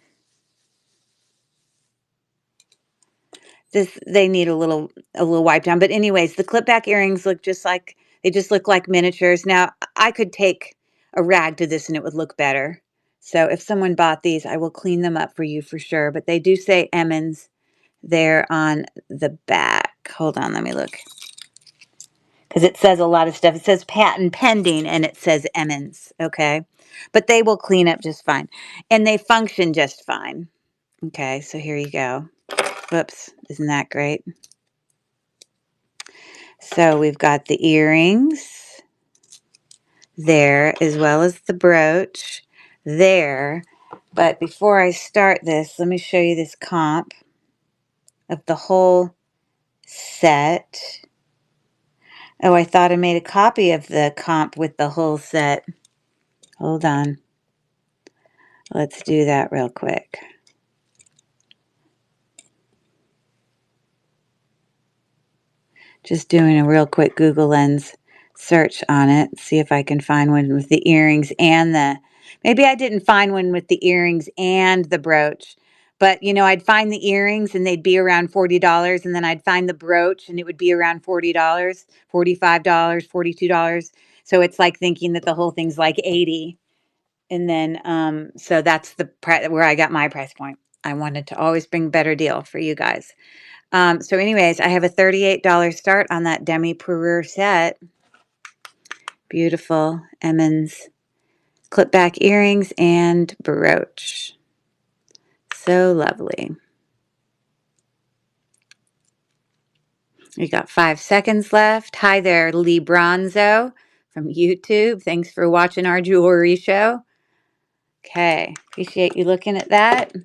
They need a little wipe down. But anyways, the clip back earrings look just like they just look like miniatures. Now I could take a rag to this and it would look better. So if someone bought these, I will clean them up for you for sure. But they do say Emmons there on the back. Hold on, let me look. Because it says a lot of stuff. It says patent pending and it says Emmons, okay? But they will clean up just fine. And they function just fine. Okay, so here you go. Whoops, isn't that great? So we've got the earrings there as well as the brooch there. But before I start this, let me show you this comp of the whole set. Oh, I thought I made a copy of the comp with the whole set. Hold on. Let's do that real quick. Just doing a real quick Google Lens search on it. See if I can find one with the earrings and maybe I didn't find one with the earrings and the brooch. But, you know, I'd find the earrings and they'd be around $40. And then I'd find the brooch and it would be around $40, $45, $42. So it's like thinking that the whole thing's like 80. And then, so that's the where I got my price point. I wanted to always bring better deal for you guys. So anyways, I have a $38 start on that demi-parure set. Beautiful Emmons clip back earrings and brooch. So lovely. We got 5 seconds left. Hi there, Lee Bronzo from YouTube. Thanks for watching our jewelry show. Okay, appreciate you looking at that.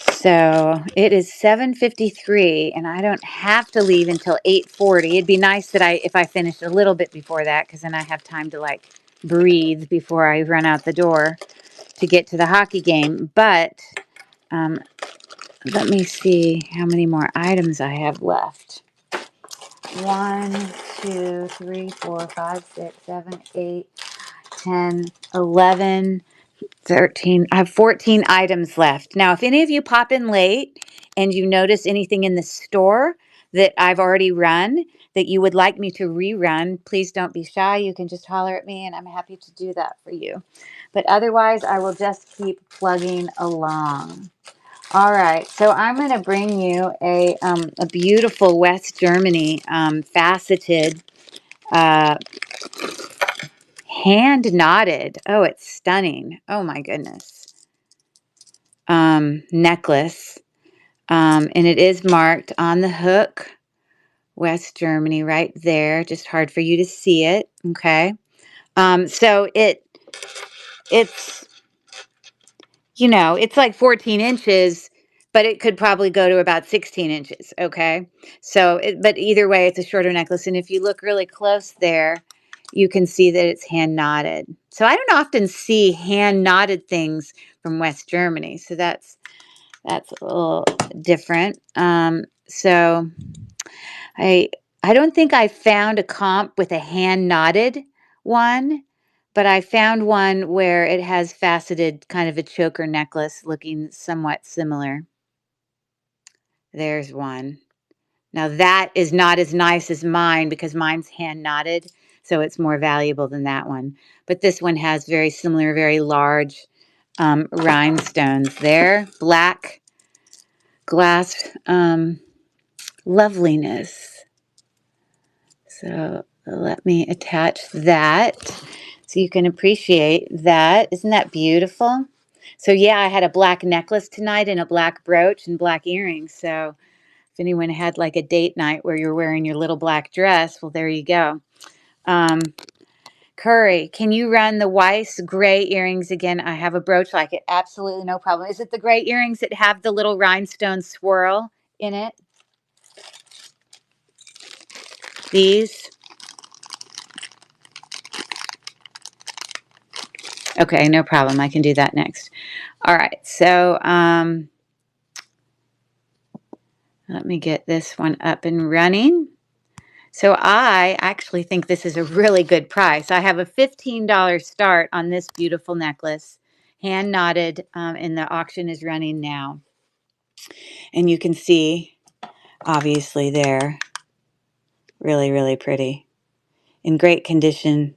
So it is 7:53 and I don't have to leave until 8:40. It'd be nice that if I finished a little bit before that, because then I have time to like breathe before I run out the door to get to the hockey game. But let me see how many more items I have left. 1, 2, 3, 4, 5, 6, 7, 8, 10, 11, 13. I have 14 items left. Now, if any of you pop in late and you notice anything in the store that I've already run that you would like me to rerun, please don't be shy. You can just holler at me and I'm happy to do that for you. But otherwise, I will just keep plugging along. All right, so I'm going to bring you a beautiful West Germany faceted hand knotted. Oh, it's stunning. Oh my goodness. Necklace. And it is marked on the hook, West Germany, right there. Just hard for you to see it. Okay. So it's, you know, it's like 14 inches, but it could probably go to about 16 inches. Okay. So, but either way, it's a shorter necklace. And if you look really close there, you can see that it's hand knotted. So I don't often see hand knotted things from West Germany. So that's a little different. So I I don't think I found a comp with a hand knotted one, but I found one where it has faceted kind of a choker necklace looking somewhat similar. There's one. Now that is not as nice as mine because mine's hand knotted, so it's more valuable than that one. But this one has very similar, very large rhinestones there. Black glass loveliness. So let me attach that so you can appreciate that. Isn't that beautiful? So yeah, I had a black necklace tonight and a black brooch and black earrings. So if anyone had like a date night where you're wearing your little black dress, well, there you go. Curry, can you run the Weiss gray earrings again? I have a brooch like it. Absolutely no problem. Is it the gray earrings that have the little rhinestone swirl in it? These? Okay, no problem. I can do that next. All right, so let me get this one up and running. So I actually think this is a really good price. I have a $15 start on this beautiful necklace, hand knotted, and the auction is running now. And you can see, obviously, there, really, really pretty. In great condition.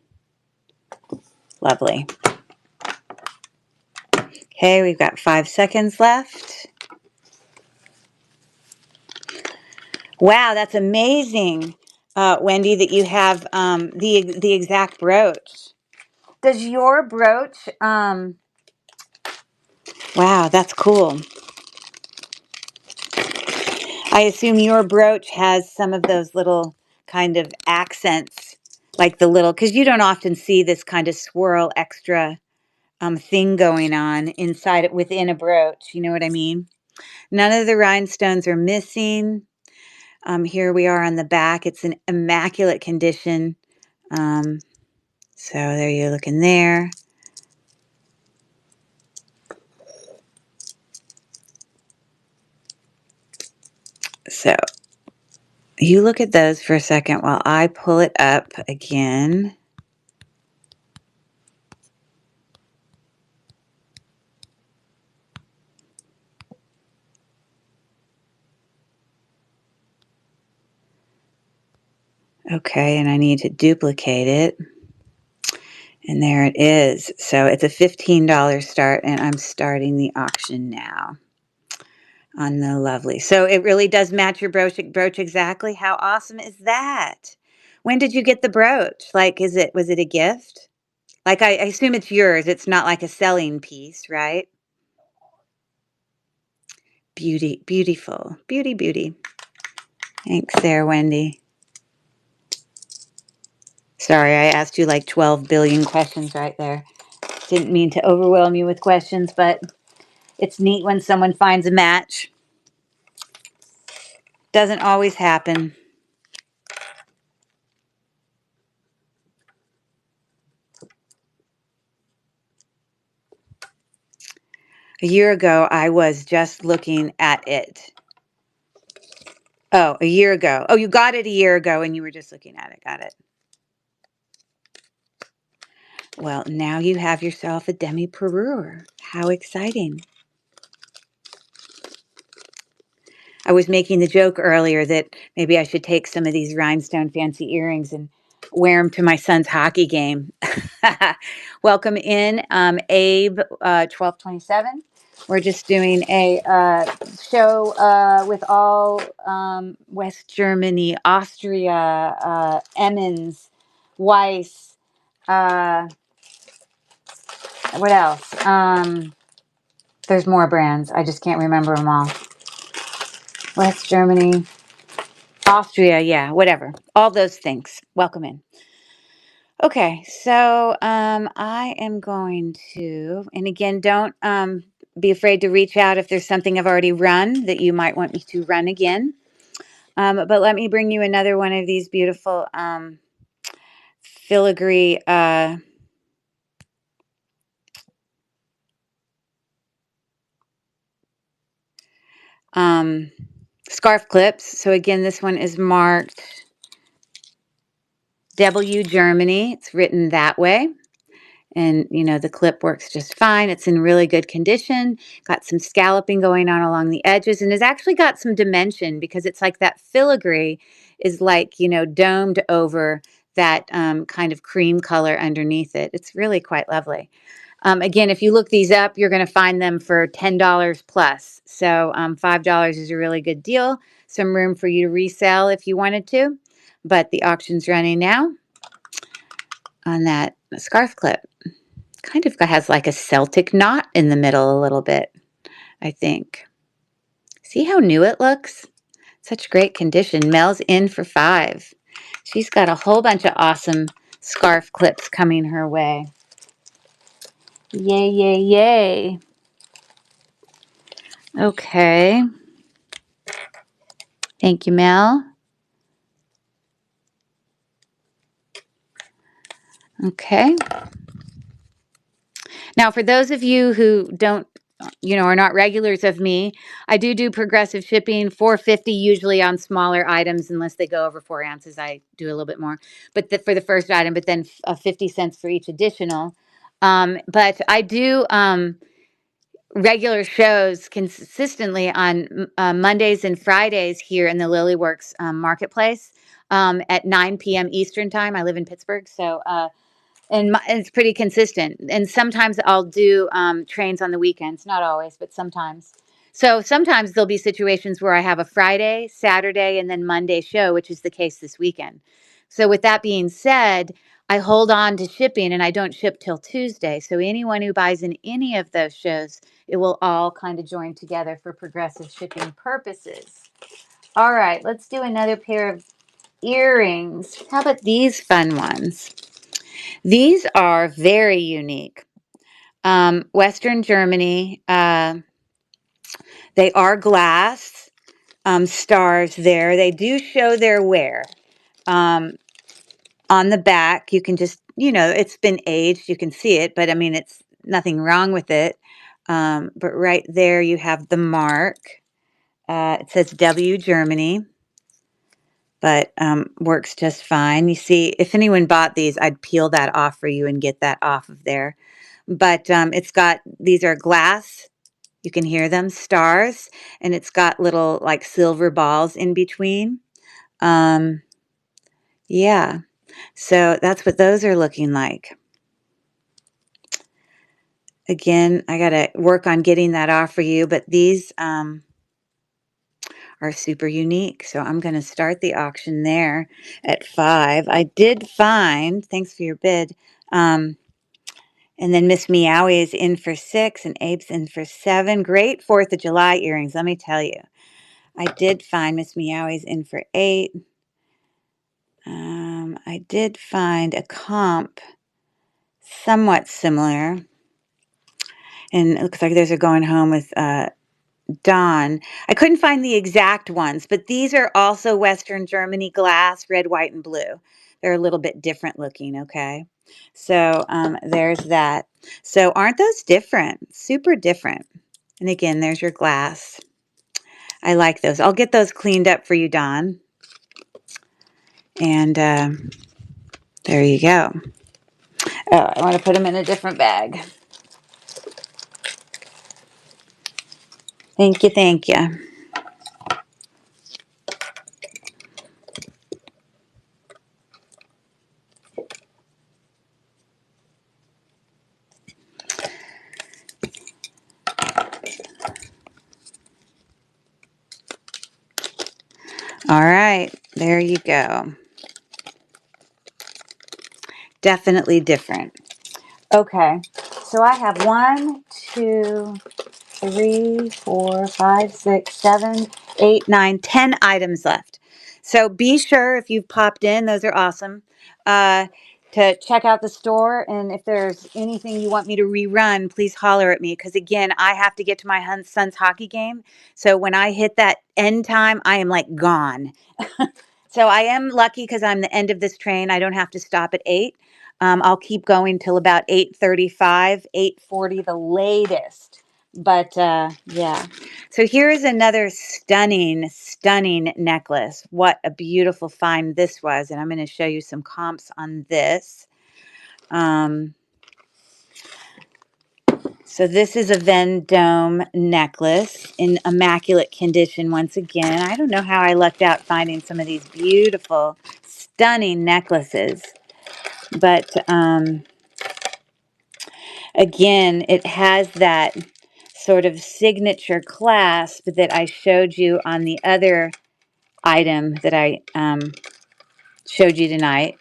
Lovely. Okay, we've got 5 seconds left. Wow, that's amazing, Wendy, that you have the exact brooch. Does your brooch? Wow, that's cool. I assume your brooch has some of those little kind of accents, like the little, because you don't often see this kind of swirl extra thing going on inside it within a brooch. You know what I mean? None of the rhinestones are missing. Here we are on the back. It's in immaculate condition. So there you're looking there. So you look at those for a second while I pull it up again. Okay, and I need to duplicate it. And there it is. So it's a $15 start, and I'm starting the auction now on the lovely. So it really does match your brooch exactly. How awesome is that? When did you get the brooch? Like, was it a gift? Like, I assume it's yours. It's not like a selling piece, right? Beautiful. Beauty. Thanks there, Wendy. Sorry, I asked you like 12 billion questions right there. Didn't mean to overwhelm you with questions, but it's neat when someone finds a match. Doesn't always happen. A year ago, I was just looking at it. Oh, a year ago. Oh, you got it a year ago and you were just looking at it. Got it. Well, now you have yourself a demi-parure. How exciting. I was making the joke earlier that maybe I should take some of these rhinestone fancy earrings and wear them to my son's hockey game. Welcome in, Abe, 1227. We're just doing a show with all West Germany, Austria, Emmons, Weiss. What else? There's more brands. I just can't remember them all. West Germany, Austria, yeah, whatever. All those things. Welcome in. Okay, so I am going to, and again, don't be afraid to reach out if there's something I've already run that you might want me to run again. But let me bring you another one of these beautiful filigree scarf clips. So again, this one is marked W Germany. It's written that way. And, you know, the clip works just fine. It's in really good condition. Got some scalloping going on along the edges and has actually got some dimension because it's like that filigree is like, you know, domed over that kind of cream color underneath it. It's really quite lovely. Again, if you look these up, you're going to find them for $10 plus. So $5 is a really good deal. Some room for you to resell if you wanted to. But the auction's running now on that scarf clip. Kind of has like a Celtic knot in the middle a little bit, I think. See how new it looks? Such great condition. Mel's in for 5. She's got a whole bunch of awesome scarf clips coming her way. Yay. Okay. Thank you, Mel. Okay. Now, for those of you who don't, are not regulars of me, I do progressive shipping, $4.50 usually on smaller items, unless they go over 4 ounces. I do a little bit more, but for the first item, but then 50 cents for each additional. But I do regular shows consistently on Mondays and Fridays here in the Lilyworks marketplace at 9 p.m. Eastern time. I live in Pittsburgh, so and it's pretty consistent. And sometimes I'll do trains on the weekends, not always, but sometimes. So sometimes there'll be situations where I have a Friday, Saturday, and then Monday show, which is the case this weekend. So with that being said, I hold on to shipping and I don't ship till Tuesday. So anyone who buys in any of those shows, it will all kind of join together for progressive shipping purposes. All right, let's do another pair of earrings. How about these fun ones? These are very unique. Western Germany, they are glass stars there. They do show their wear. On the back, you can just, it's been aged. You can see it, but I mean, it's nothing wrong with it. But right there, you have the mark. It says W Germany, but works just fine. You see, if anyone bought these, I'd peel that off for you and get that off of there. But these are glass. You can hear them, stars, and it's got little like silver balls in between. Yeah, so that's what those are looking like. Again, I got to work on getting that off for you, but these are super unique. So I'm going to start the auction there at 5. I did find, thanks for your bid, and then Miss Meowie is in for 6 and Abe's in for 7. Great 4th of July earrings, let me tell you. I did find Miss Meowie's in for 8. I did find a comp somewhat similar. And it looks like those are going home with Dawn. I couldn't find the exact ones, but these are also Western Germany glass, red, white, and blue. They're a little bit different looking, okay? So there's that. So aren't those different? Super different. And again, there's your glass. I like those. I'll get those cleaned up for you, Dawn. And there you go. Oh, I want to put them in a different bag. Thank you, thank you. All right, there you go. Definitely different. Okay, so I have 1, 2, 3, 4, 5, 6, 7, 8, 9, 10 items left. So be sure if you've popped in, those are awesome, to check out the store. And if there's anything you want me to rerun, please holler at me. Because again, I have to get to my son's hockey game. So when I hit that end time, I am like gone. So I am lucky because I'm the end of this train. I don't have to stop at 8. I'll keep going till about 8:35, 8:40 the latest. But yeah. So here is another stunning, stunning necklace. What a beautiful find this was. And I'm going to show you some comps on this. So this is a Vendome necklace in immaculate condition once again. I don't know how I lucked out finding some of these beautiful, stunning necklaces. But again, it has that sort of signature clasp that I showed you on the other item that I showed you tonight,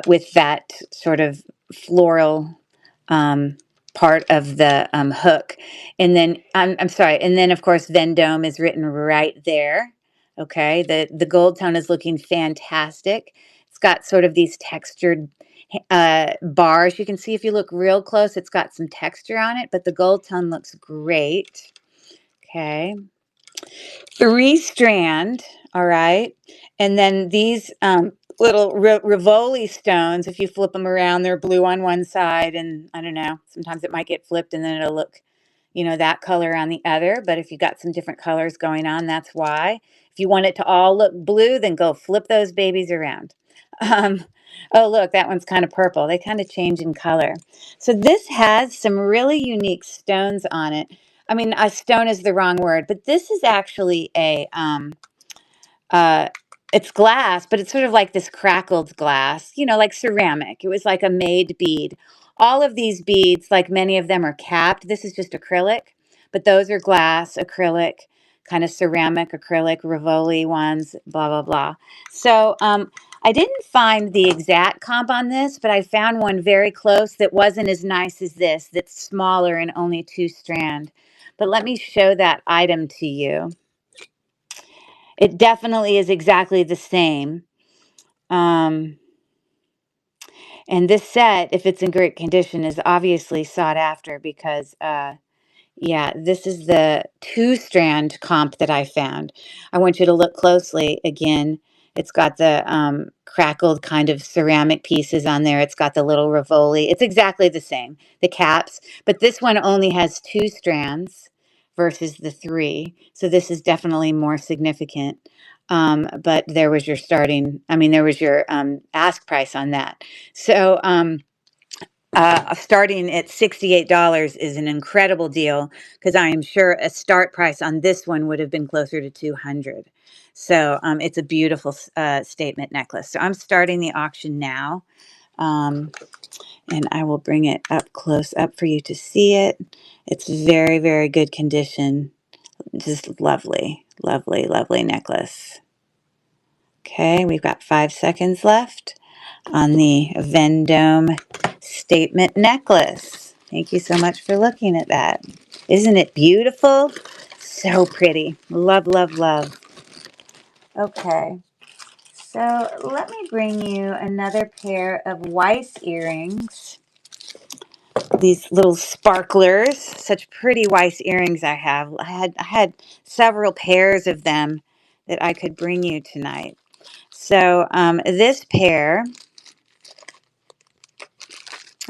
with that sort of floral part of the hook. And then, I'm sorry, and then of course Vendome is written right there. Okay, the gold tone is looking fantastic. It's got sort of these textured bars. You can see if you look real close, it's got some texture on it, but the gold tone looks great. Okay. 3 strand, all right? And then these little Rivoli stones, if you flip them around, they're blue on one side, and I don't know, sometimes it might get flipped and then it'll look, you know, that color on the other. But if you got some different colors going on, that's why. If you want it to all look blue, then go flip those babies around. Um, oh, look, that one's kind of purple. They kind of change in color. So this has some really unique stones on it. I mean, a stone is the wrong word, but this is actually a uh it's glass, but it's sort of like this crackled glass, you know, like ceramic. It was like a made bead. All of these beads, like many of them are capped. This is just acrylic, but those are glass, acrylic, kind of ceramic, acrylic, Rivoli ones, blah, blah, blah. So I didn't find the exact comp on this, but I found one very close that wasn't as nice as this, that's smaller and only 2 strand. But let me show that item to you. It definitely is exactly the same. Um, and this set, if it's in great condition, is obviously sought after because, yeah, this is the 2 strand comp that I found. I want you to look closely again. It's got the crackled kind of ceramic pieces on there. It's got the little Rivoli. It's exactly the same, the caps, but this one only has 2 strands versus the 3. So this is definitely more significant. But there was your starting, I mean, there was your ask price on that. So, starting at $68 is an incredible deal because I am sure a start price on this one would have been closer to 200. So it's a beautiful statement necklace. So I'm starting the auction now, and I will bring it up close up for you to see it. It's very, very good condition. Just lovely, lovely, lovely necklace. Okay, we've got 5 seconds left on the Vendome statement necklace. Thank you so much for looking at that. Isn't it beautiful? So pretty. Love, love, love. Okay, so let me bring you another pair of Weiss earrings. These little sparklers, such pretty Weiss earrings I have. I had several pairs of them that I could bring you tonight. So this pair,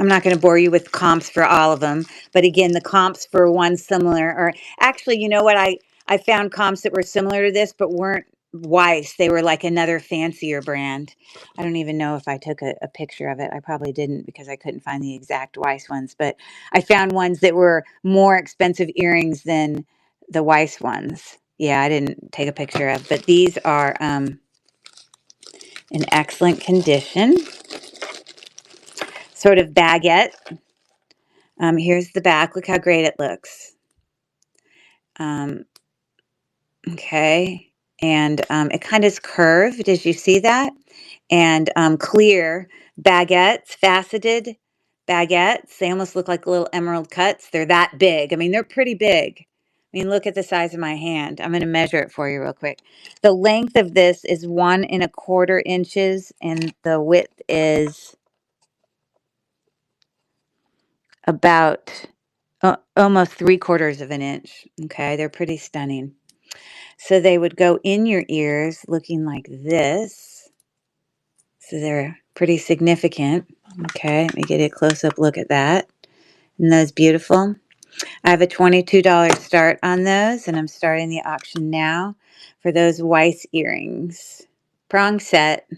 I'm not going to bore you with comps for all of them, but again, the comps for one similar, or actually, you know what? I found comps that were similar to this, but weren't Weiss. They were like another fancier brand. I don't even know if I took a picture of it. I probably didn't because I couldn't find the exact Weiss ones, but I found ones that were more expensive earrings than the Weiss ones. Yeah, I didn't take a picture of, but these are in excellent condition. Sort of baguette. Here's the back. Look how great it looks. Um, okay. And it kind of is curved. Did you see that? And clear baguettes, faceted baguettes. They almost look like little emerald cuts. They're that big. I mean, they're pretty big. I mean, look at the size of my hand. I'm going to measure it for you real quick. The length of this is 1¼ inches, and the width is about almost 3/4 of an inch. Okay, they're pretty stunning. So they would go in your ears looking like this. So they're pretty significant. Okay, let me get a close-up look at that. Isn't those beautiful? I have a $22 start on those, and I'm starting the auction now for those Weiss earrings. Prong set.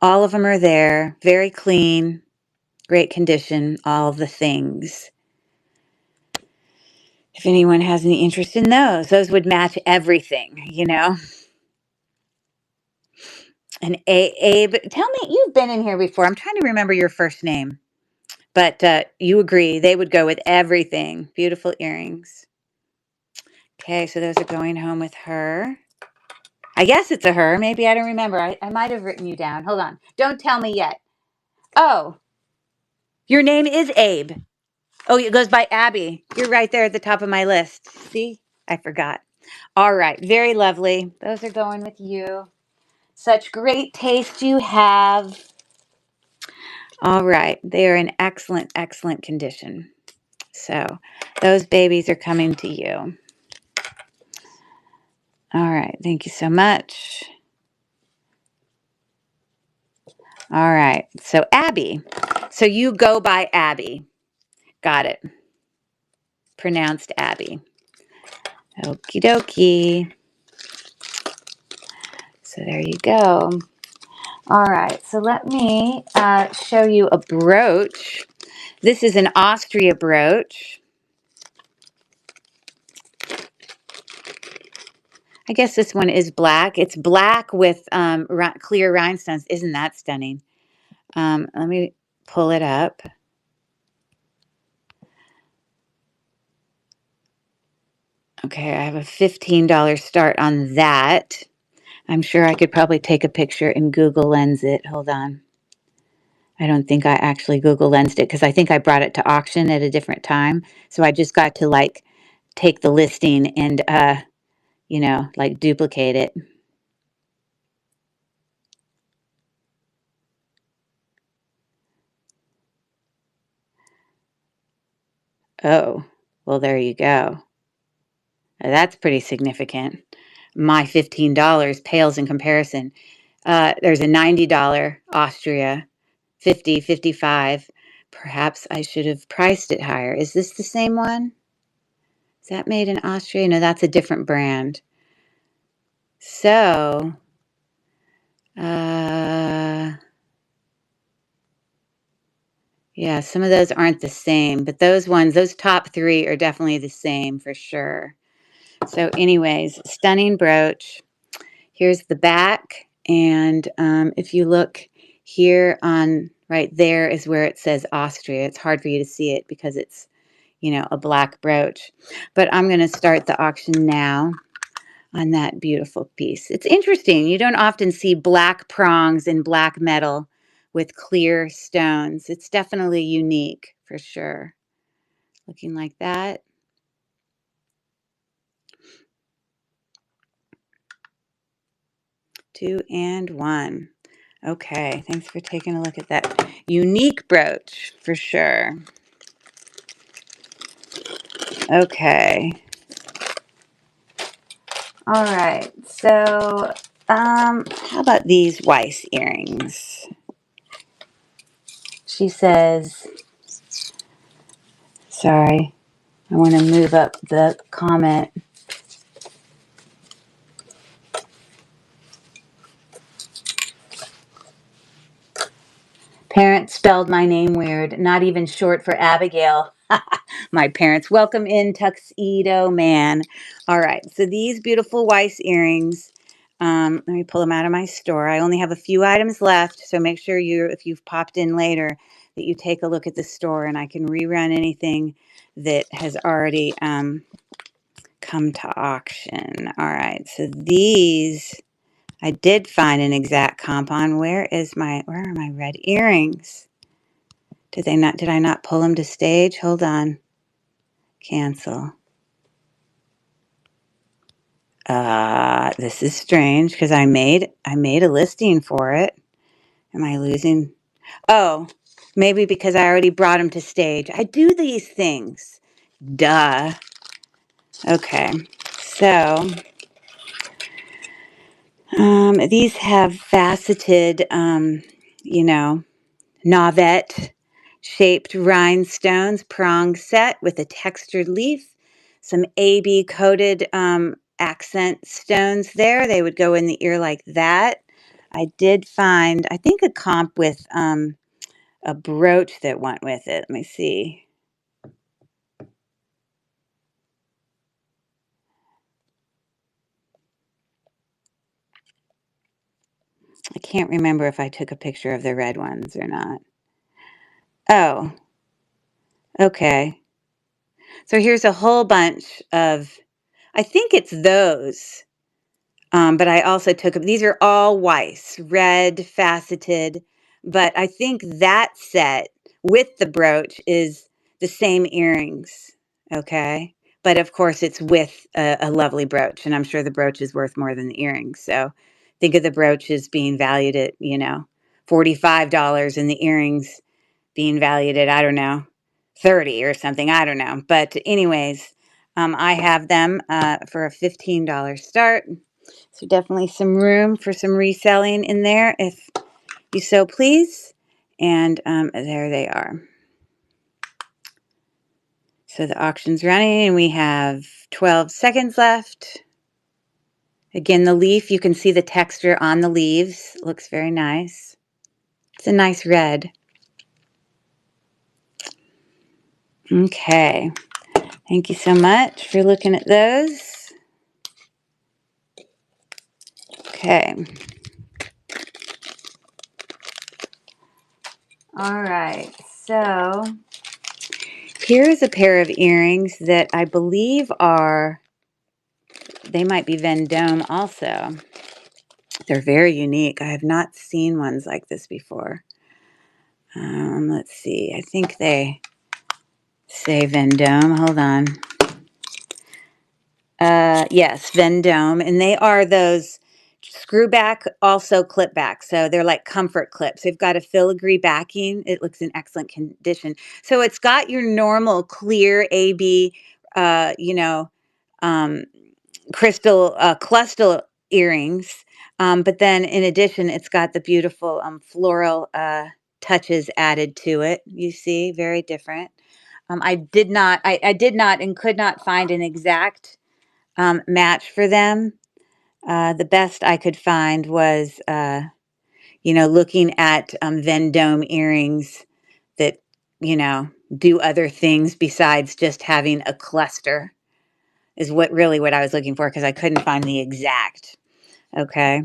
All of them are there. Very clean, great condition, all of the things. If anyone has any interest in those would match everything, you know? And Abe, tell me, you've been in here before. I'm trying to remember your first name, but you agree they would go with everything. Beautiful earrings. Okay, so those are going home with her. I guess it's a her. Maybe I don't remember. I might have written you down. Hold on. Don't tell me yet. Oh, your name is Abe. Oh, it goes by Abby. You're right there at the top of my list. See? I forgot. All right. Very lovely. Those are going with you. Such great taste you have. All right. They are in excellent, excellent condition. So those babies are coming to you. All right. Thank you so much. All right. So Abby. So you go by Abby. Got it. Pronounced Abby. Okie dokie. So there you go. All right. So let me show you a brooch. This is an Austria brooch. I guess this one is black. It's black with clear rhinestones. Isn't that stunning? Let me pull it up. Okay, I have a $15 start on that. I'm sure I could probably take a picture and Google Lens it. Hold on. I don't think I actually Google Lensed it because I think I brought it to auction at a different time. So I just got to like take the listing and, like duplicate it. Oh, well, there you go. That's pretty significant. My $15 pales in comparison. There's a $90 Austria, 50, 55. Perhaps I should have priced it higher. Is this the same one? Is that made in Austria? No, that's a different brand. So, yeah, some of those aren't the same, but those ones, those top three are definitely the same for sure. So anyways, stunning brooch. Here's the back. And if you look here on right there is where it says Austria. It's hard for you to see it because it's, a black brooch. But I'm going to start the auction now on that beautiful piece. It's interesting. You don't often see black prongs in black metal with clear stones. It's definitely unique for sure. Looking like that. Two and one. Okay, thanks for taking a look at that unique brooch for sure. Okay. All right. So, how about these Weiss earrings? She says, sorry, I want to move up the comment. Parents spelled my name weird, not even short for Abigail. My parents. Welcome in, Tuxedo Man. All right, so these beautiful Weiss earrings, let me pull them out of my store. I only have a few items left, so make sure if you've popped in later, that you take a look at the store, and I can rerun anything that has already come to auction. All right, so these I did find an exact comp on. Where are my red earrings? Did I not pull them to stage? Hold on. Cancel. This is strange because I made a listing for it. Am I losing? Oh, maybe because I already brought them to stage. I do these things. Duh. Okay. So, these have faceted, Novette shaped rhinestones, prong set with a textured leaf, some AB coated accent stones there. They would go in the ear like that. I did find, I think, a comp with a brooch that went with it. Let me see. I can't remember if I took a picture of the red ones or not. Oh, okay. So here's a whole bunch of, I think it's those. But I also took, these are all Weiss, red, faceted. But I think that set with the brooch is the same earrings. Okay. But of course, it's with a lovely brooch. And I'm sure the brooch is worth more than the earrings. So think of the brooch as being valued at, $45 and the earrings being valued at, I don't know, 30 or something. I don't know. But anyways, I have them for a $15 start. So definitely some room for some reselling in there if you so please. And there they are. So the auction's running and we have 12 seconds left. Again, the leaf, you can see the texture on the leaves. It looks very nice. It's a nice red. Okay. Thank you so much for looking at those. Okay. All right. So here's a pair of earrings that I believe they might be Vendome also. They're very unique. I have not seen ones like this before. Let's see. I think they say Vendome. Hold on. Yes, Vendome. And they are those screw back, also clip back. So they're like comfort clips. They've got a filigree backing. It looks in excellent condition. So it's got your normal clear AB, you know, um, crystal cluster earrings. But then in addition, it's got the beautiful floral touches added to it. You see, very different. I did not and could not find an exact match for them. The best I could find was, looking at Vendome earrings that, do other things besides just having a cluster is what I was looking for because I couldn't find the exact. Okay.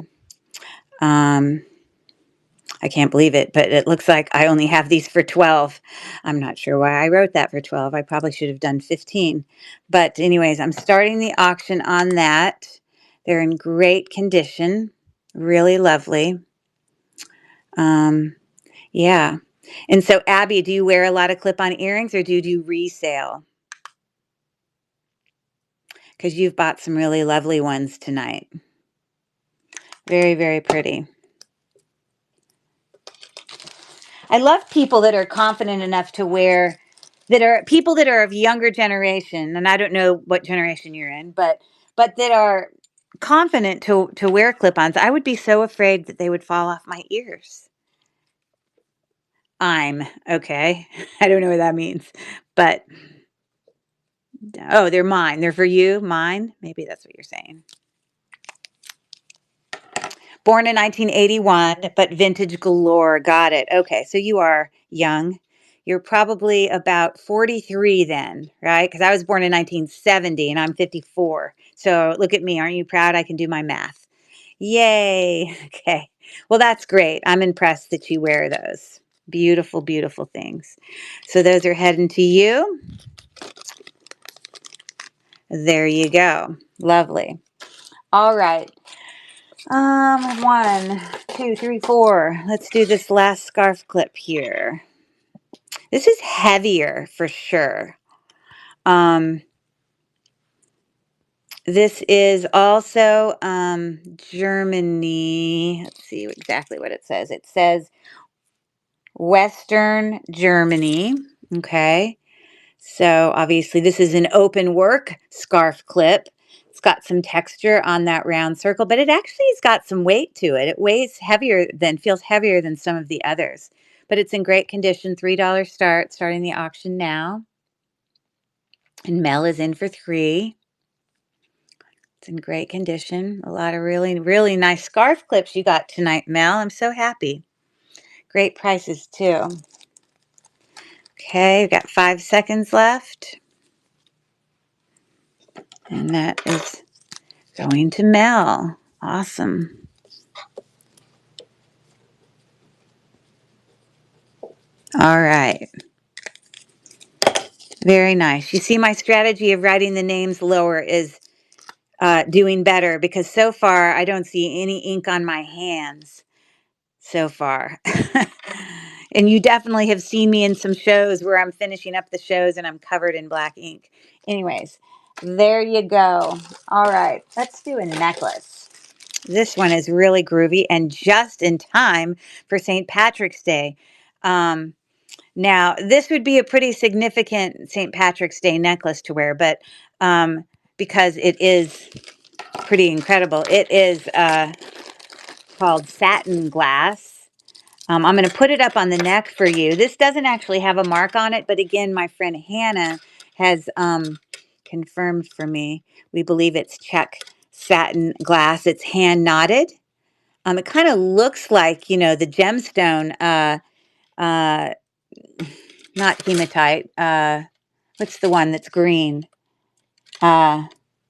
I can't believe it, but it looks like I only have these for 12. I'm not sure why I wrote that for 12. I probably should have done 15. But anyways, I'm starting the auction on that. They're in great condition. Really lovely. Yeah. And so, Abby, do you wear a lot of clip-on earrings or do you do resale? Because you've bought some really lovely ones tonight. Very, very pretty. I love people that are confident enough to wear, that are people that are of younger generation, and I don't know what generation you're in, but that are confident to wear clip-ons. I would be so afraid that they would fall off my ears. I'm okay. I don't know what that means, but oh, they're mine. They're for you, mine. Maybe that's what you're saying. Born in 1981, but vintage galore. Got it. Okay, so you are young. You're probably about 43 then, right? Because I was born in 1970 and I'm 54. So look at me. Aren't you proud? I can do my math. Yay. Okay. Well, that's great. I'm impressed that you wear those. Beautiful, beautiful things. So those are heading to you. There you go. Lovely. All right. 1, 2, 3, 4. Let's do this last scarf clip here. This is heavier for sure. This is also Germany. Let's see exactly what it says. It says Western Germany. Okay. So obviously this is an open work scarf clip. It's got some texture on that round circle, but it actually has got some weight to it. It feels heavier than some of the others, but it's in great condition. $3 starting the auction now. And Mel is in for 3. It's in great condition. A lot of really, really nice scarf clips you got tonight, Mel. I'm so happy. Great prices too. Okay, we've got 5 seconds left. And that is going to Mel. Awesome. All right. Very nice. You see, my strategy of writing the names lower is doing better because so far I don't see any ink on my hands so far. And you definitely have seen me in some shows where I'm finishing up the shows and I'm covered in black ink. Anyways, there you go. All right, let's do a necklace. This one is really groovy and just in time for St. Patrick's Day. Now, this would be a pretty significant St. Patrick's Day necklace to wear, but because it is pretty incredible, it is called satin glass. I'm going to put it up on the neck for you. This doesn't actually have a mark on it, but again, my friend Hannah has confirmed for me. We believe it's Czech satin glass. It's hand knotted. It kind of looks like, the gemstone, uh, not hematite. What's the one that's green? Uh,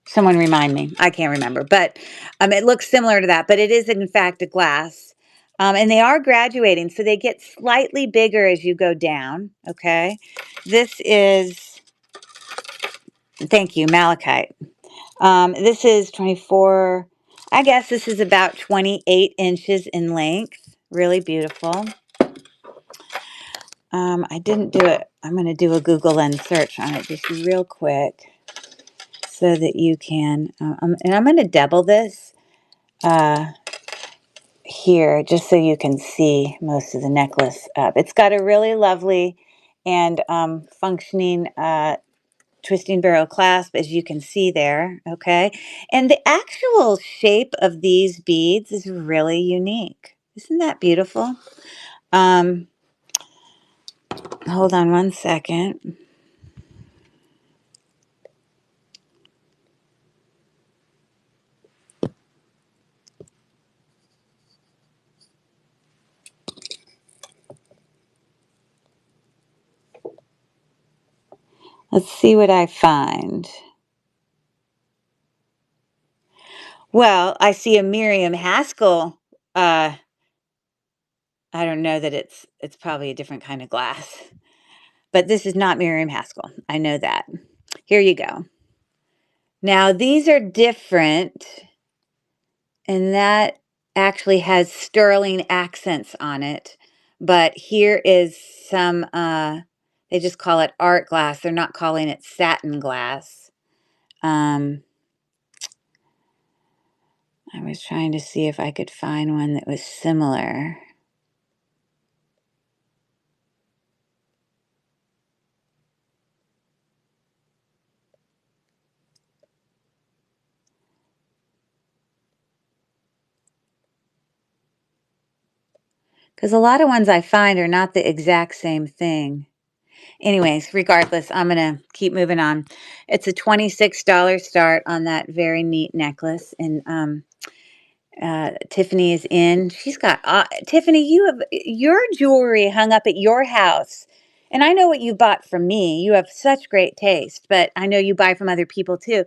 Someone remind me. I can't remember, but it looks similar to that, but it is in fact a glass. And they are graduating, so they get slightly bigger as you go down. Okay, this is, thank you, malachite. This is 24. I guess this is about 28 inches in length. Really beautiful. I didn't do it. I'm going to do a Google Lens search on it just real quick so that you can, and I'm going to double this here just so you can see most of the necklace up. It's got a really lovely and functioning twisting barrel clasp, as you can see there, okay? And the actual shape of these beads is really unique. Isn't that beautiful? Hold on one second. Let's see what I find. Well, I see a Miriam Haskell. I don't know that it's probably a different kind of glass, but this is not Miriam Haskell. I know that. Here you go. Now these are different, and that actually has sterling accents on it. But here is some. They just call it art glass. They're not calling it satin glass. I was trying to see if I could find one that was similar. Because a lot of ones I find are not the exact same thing. Anyways, regardless, I'm going to keep moving on. It's a $26 start on that very neat necklace. And Tiffany is in. She's got, Tiffany, you have your jewelry hung up at your house. And I know what you bought from me. You have such great taste, but I know you buy from other people too.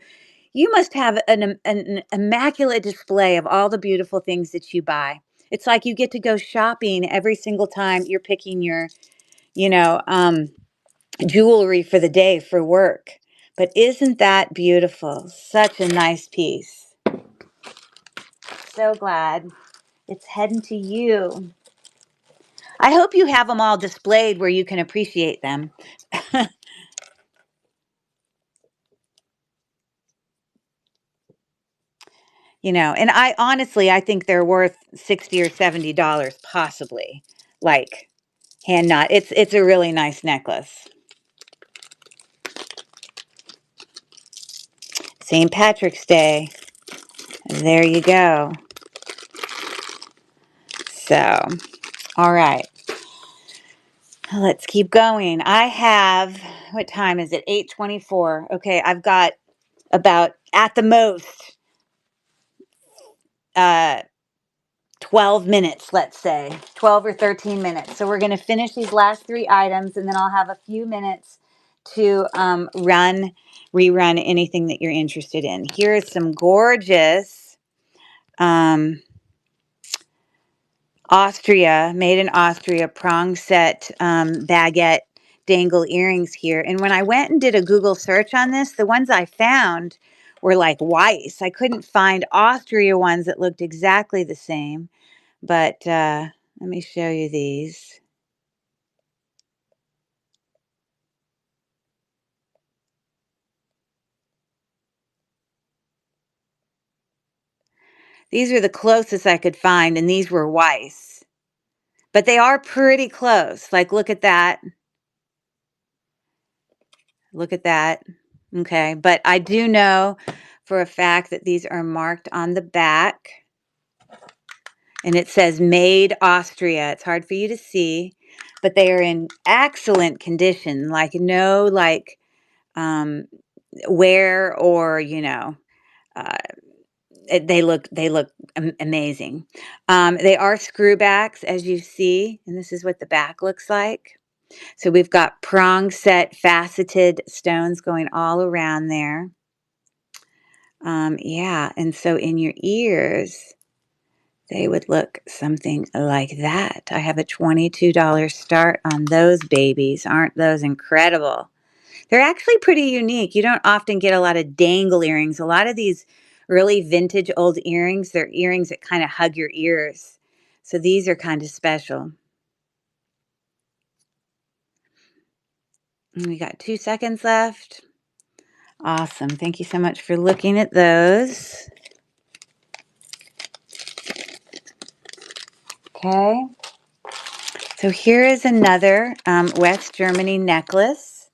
You must have an immaculate display of all the beautiful things that you buy. It's like you get to go shopping every single time you're picking your, you know, jewelry for the day for work. But isn't that beautiful? Such a nice piece. So glad it's heading to you. I hope you have them all displayed where you can appreciate them. And I honestly, I think they're worth 60 or $70 possibly. Like hand knot. It's a really nice necklace. St. Patrick's Day. There you go. So, all right. Let's keep going. I have, what time is it? 8:24. Okay, I've got about at the most uh 12 minutes, let's say. 12 or 13 minutes. So we're going to finish these last three items, and then I'll have a few minutes to rerun anything that you're interested in. Here is some gorgeous made in Austria, prong set baguette dangle earrings here. And when I went and did a Google search on this, the ones I found were like Weiss. I couldn't find Austria ones that looked exactly the same. But let me show you these. These are the closest I could find, and these were Weiss. But they are pretty close. Like, look at that. Look at that. Okay. But I do know for a fact that these are marked on the back. And it says made Austria. It's hard for you to see, but they are in excellent condition. Like, no, like, wear or, uh, they look amazing. They are screwbacks, as you see, and this is what the back looks like. So we've got prong set faceted stones going all around there. Yeah, and so in your ears, they would look something like that. I have a $22 start on those babies. Aren't those incredible? They're actually pretty unique. You don't often get a lot of dangle earrings. A lot of these really vintage old earrings, they're earrings that kind of hug your ears. So these are kind of special. And we got 2 seconds left. Awesome. Thank you so much for looking at those. Okay. So here is another West Germany necklace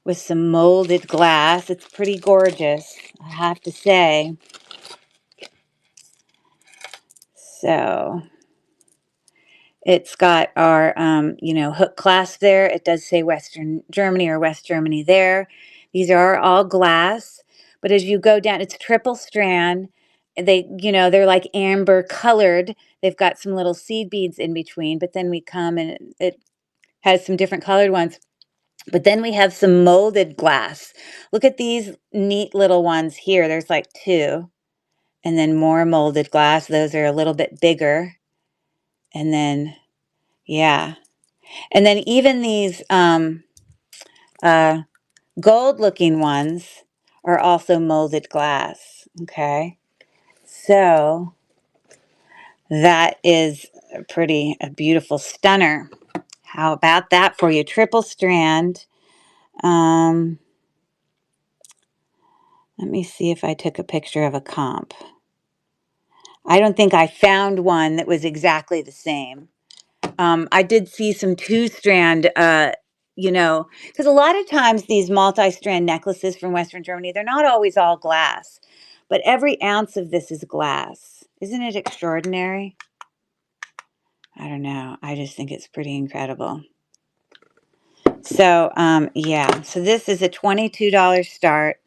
with some molded glass. It's pretty gorgeous, I have to say. So it's got our, hook clasp there. It does say Western Germany or West Germany there. These are all glass, but as you go down, it's triple strand. They're like amber colored. They've got some little seed beads in between, but then we come and it has some different colored ones. But then we have some molded glass. Look at these neat little ones here. There's like 2. And then more molded glass. Those are a little bit bigger. And then, yeah. And then even these gold looking ones are also molded glass. Okay. So that is a beautiful stunner. How about that for you? Triple strand. Let me see if I took a picture of a comp. I don't think I found one that was exactly the same. I did see some 2-strand, because a lot of times these multi-strand necklaces from Western Germany, they're not always all glass, but every ounce of this is glass. Isn't it extraordinary? I don't know. I just think it's pretty incredible. So, yeah. So this is a $22 start.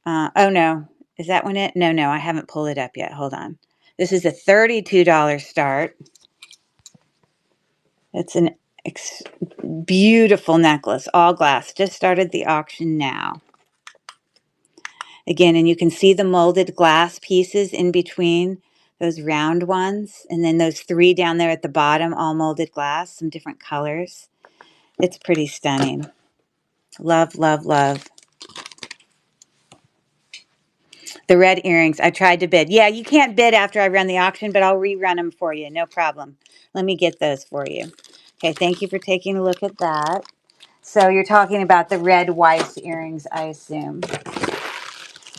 Oh, no. Is that one it? No, I haven't pulled it up yet. Hold on. This is a $32 start. It's an beautiful necklace, all glass. Just started the auction now. Again, and you can see the molded glass pieces in between those round ones. And then those 3 down there at the bottom, all molded glass, some different colors. It's pretty stunning. Love, love, love. The red earrings, I tried to bid. Yeah, you can't bid after I run the auction, but I'll rerun them for you. No problem. Let me get those for you. Okay, thank you for taking a look at that. So you're talking about the red Weiss earrings, I assume.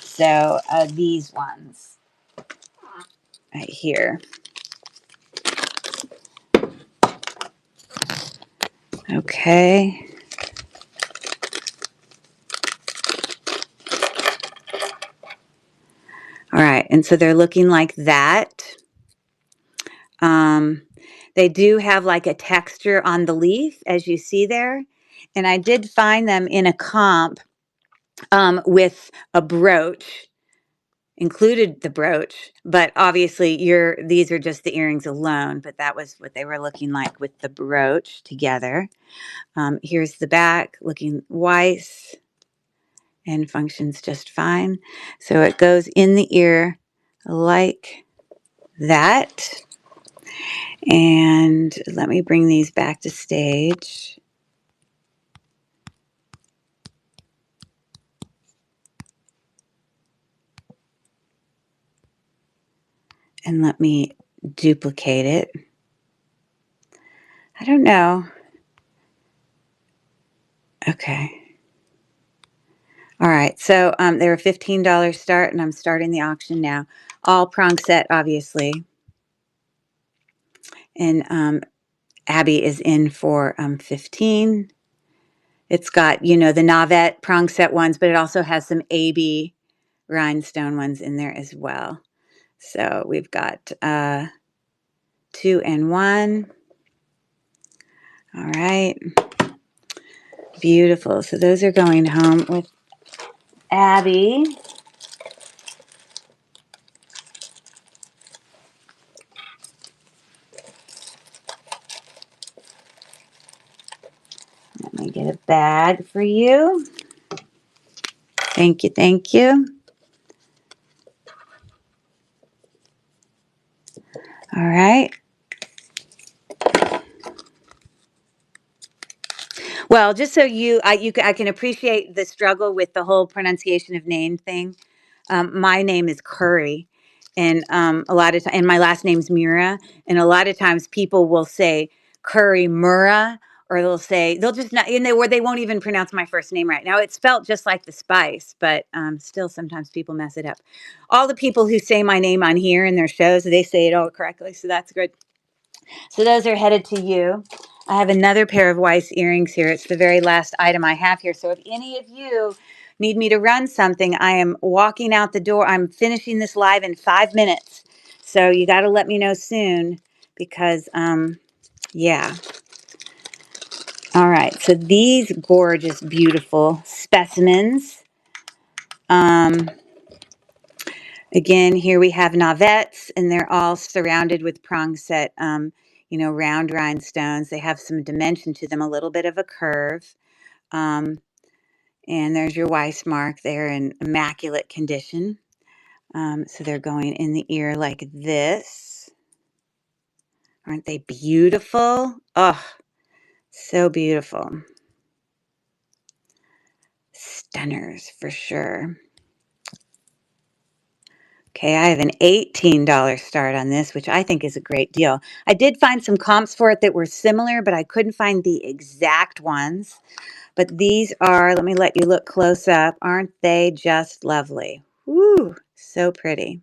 So these ones right here. Okay. All right, and so they're looking like that. They do have like a texture on the leaf, as you see there. And I did find them in a comp with a brooch, included the brooch, but obviously these are just the earrings alone, but that was what they were looking like with the brooch together. Here's the back, looking Weiss, and functions just fine. So it goes in the ear like that. And let me bring these back to stage. And let me duplicate it. I don't know. Okay. All right. So they were $15 start, and I'm starting the auction now. All prong set, obviously. And Abby is in for 15. It's got, you know, the Navette prong set ones, but it also has some AB rhinestone ones in there as well. So we've got 2 and 1. All right. Beautiful. So those are going home with Abby. Let me get a bag for you. Thank you. Thank you. All right. Well, just so I can appreciate the struggle with the whole pronunciation of name thing. My name is Curry, and a lot of and my last name's Mura, and a lot of times people will say Curry Mura, or they'll just not, and they won't even pronounce my first name right. Now it's spelled just like the spice, but still sometimes people mess it up. All the people who say my name on here in their shows, they say it all correctly, so that's good. So those are headed to you. I have another pair of Weiss earrings here. It's the very last item I have here. So if any of you need me to run something, I am walking out the door. I'm finishing this live in 5 minutes. So you got to let me know soon because, yeah. All right. So these gorgeous, beautiful specimens. Again, here we have Navettes, and they're all surrounded with prong set, you know, round rhinestones. They have some dimension to them, a little bit of a curve. Um, and there's your Weiss mark. They're in immaculate condition. So they're going in the ear like this. Aren't they beautiful? Oh, so beautiful. Stunners for sure. Okay, I have an $18 start on this, which I think is a great deal. I did find some comps for it that were similar, but I couldn't find the exact ones. But these are, let me let you look close up. Aren't they just lovely? Woo, so pretty.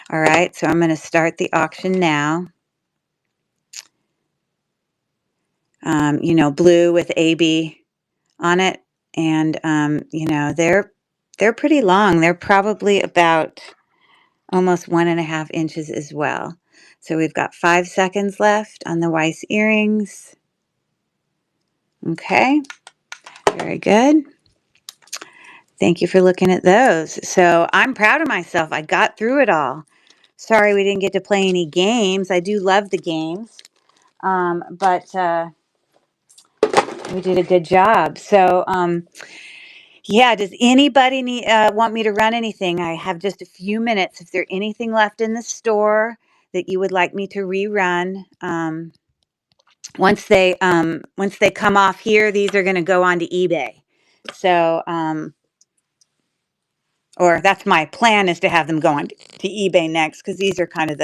All right, so I'm going to start the auction now. You know, blue with AB on it. And, you know, they're pretty long. They're probably about almost 1.5 inches as well. So we've got 5 seconds left on the Weiss earrings. Okay, very good. Thank you for looking at those. So I'm proud of myself. I got through it all. Sorry we didn't get to play any games. I do love the games, but we did a good job. So yeah, does anybody want me to run anything? I have just a few minutes. If there's anything left in the store that you would like me to rerun, once they come off here, these are going to go onto eBay. So or that's my plan, is to have them go on to eBay next, because these are kind of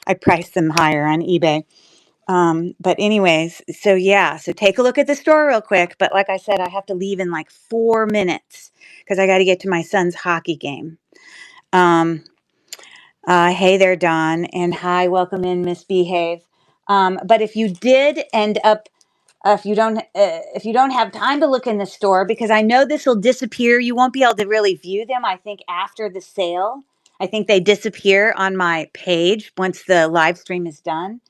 I priced them higher on eBay. But anyways, so yeah, so take a look at the store real quick. But like I said, I have to leave in like 4 minutes because I got to get to my son's hockey game. Hey there, Don, and hi, welcome in, Misbehave. But if you did end up, if you don't have time to look in the store, because I know this will disappear, you won't be able to really view them. I think after the sale, I think they disappear on my page once the live stream is done.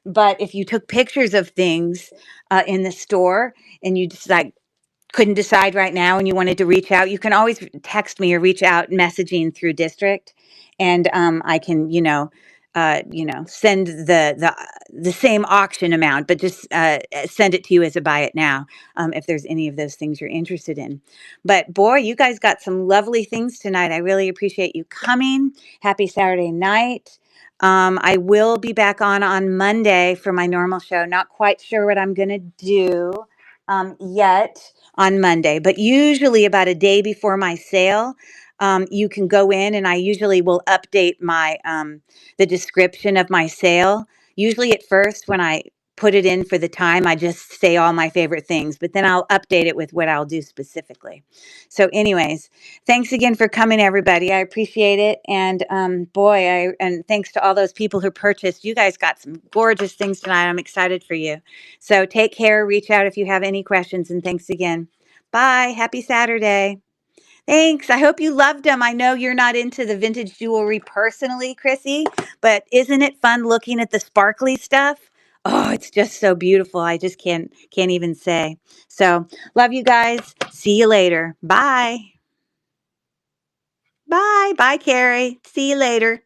But if you took pictures of things in the store and you just like couldn't decide right now and you wanted to reach out, you can always text me or reach out messaging through district, and I can, send the same auction amount, but just send it to you as a buy it now, if there's any of those things you're interested in. But boy, you guys got some lovely things tonight. I really appreciate you coming. Happy Saturday night. I will be back on Monday for my normal show. Not quite sure what I'm going to do yet on Monday, but usually about a day before my sale, you can go in and I usually will update my the description of my sale. Usually at first when I put it in for the time. I just say all my favorite things, but then I'll update it with what I'll do specifically. So anyways, thanks again for coming, everybody. I appreciate it. And and thanks to all those people who purchased. You guys got some gorgeous things tonight. I'm excited for you. So take care. Reach out if you have any questions. And thanks again. Bye. Happy Saturday. Thanks. I hope you loved them. I know you're not into the vintage jewelry personally, Chrissy, but isn't it fun looking at the sparkly stuff? Oh, it's just so beautiful. I just can't even say. So, love you guys. See you later. Bye. Bye. Bye, Carrie. See you later.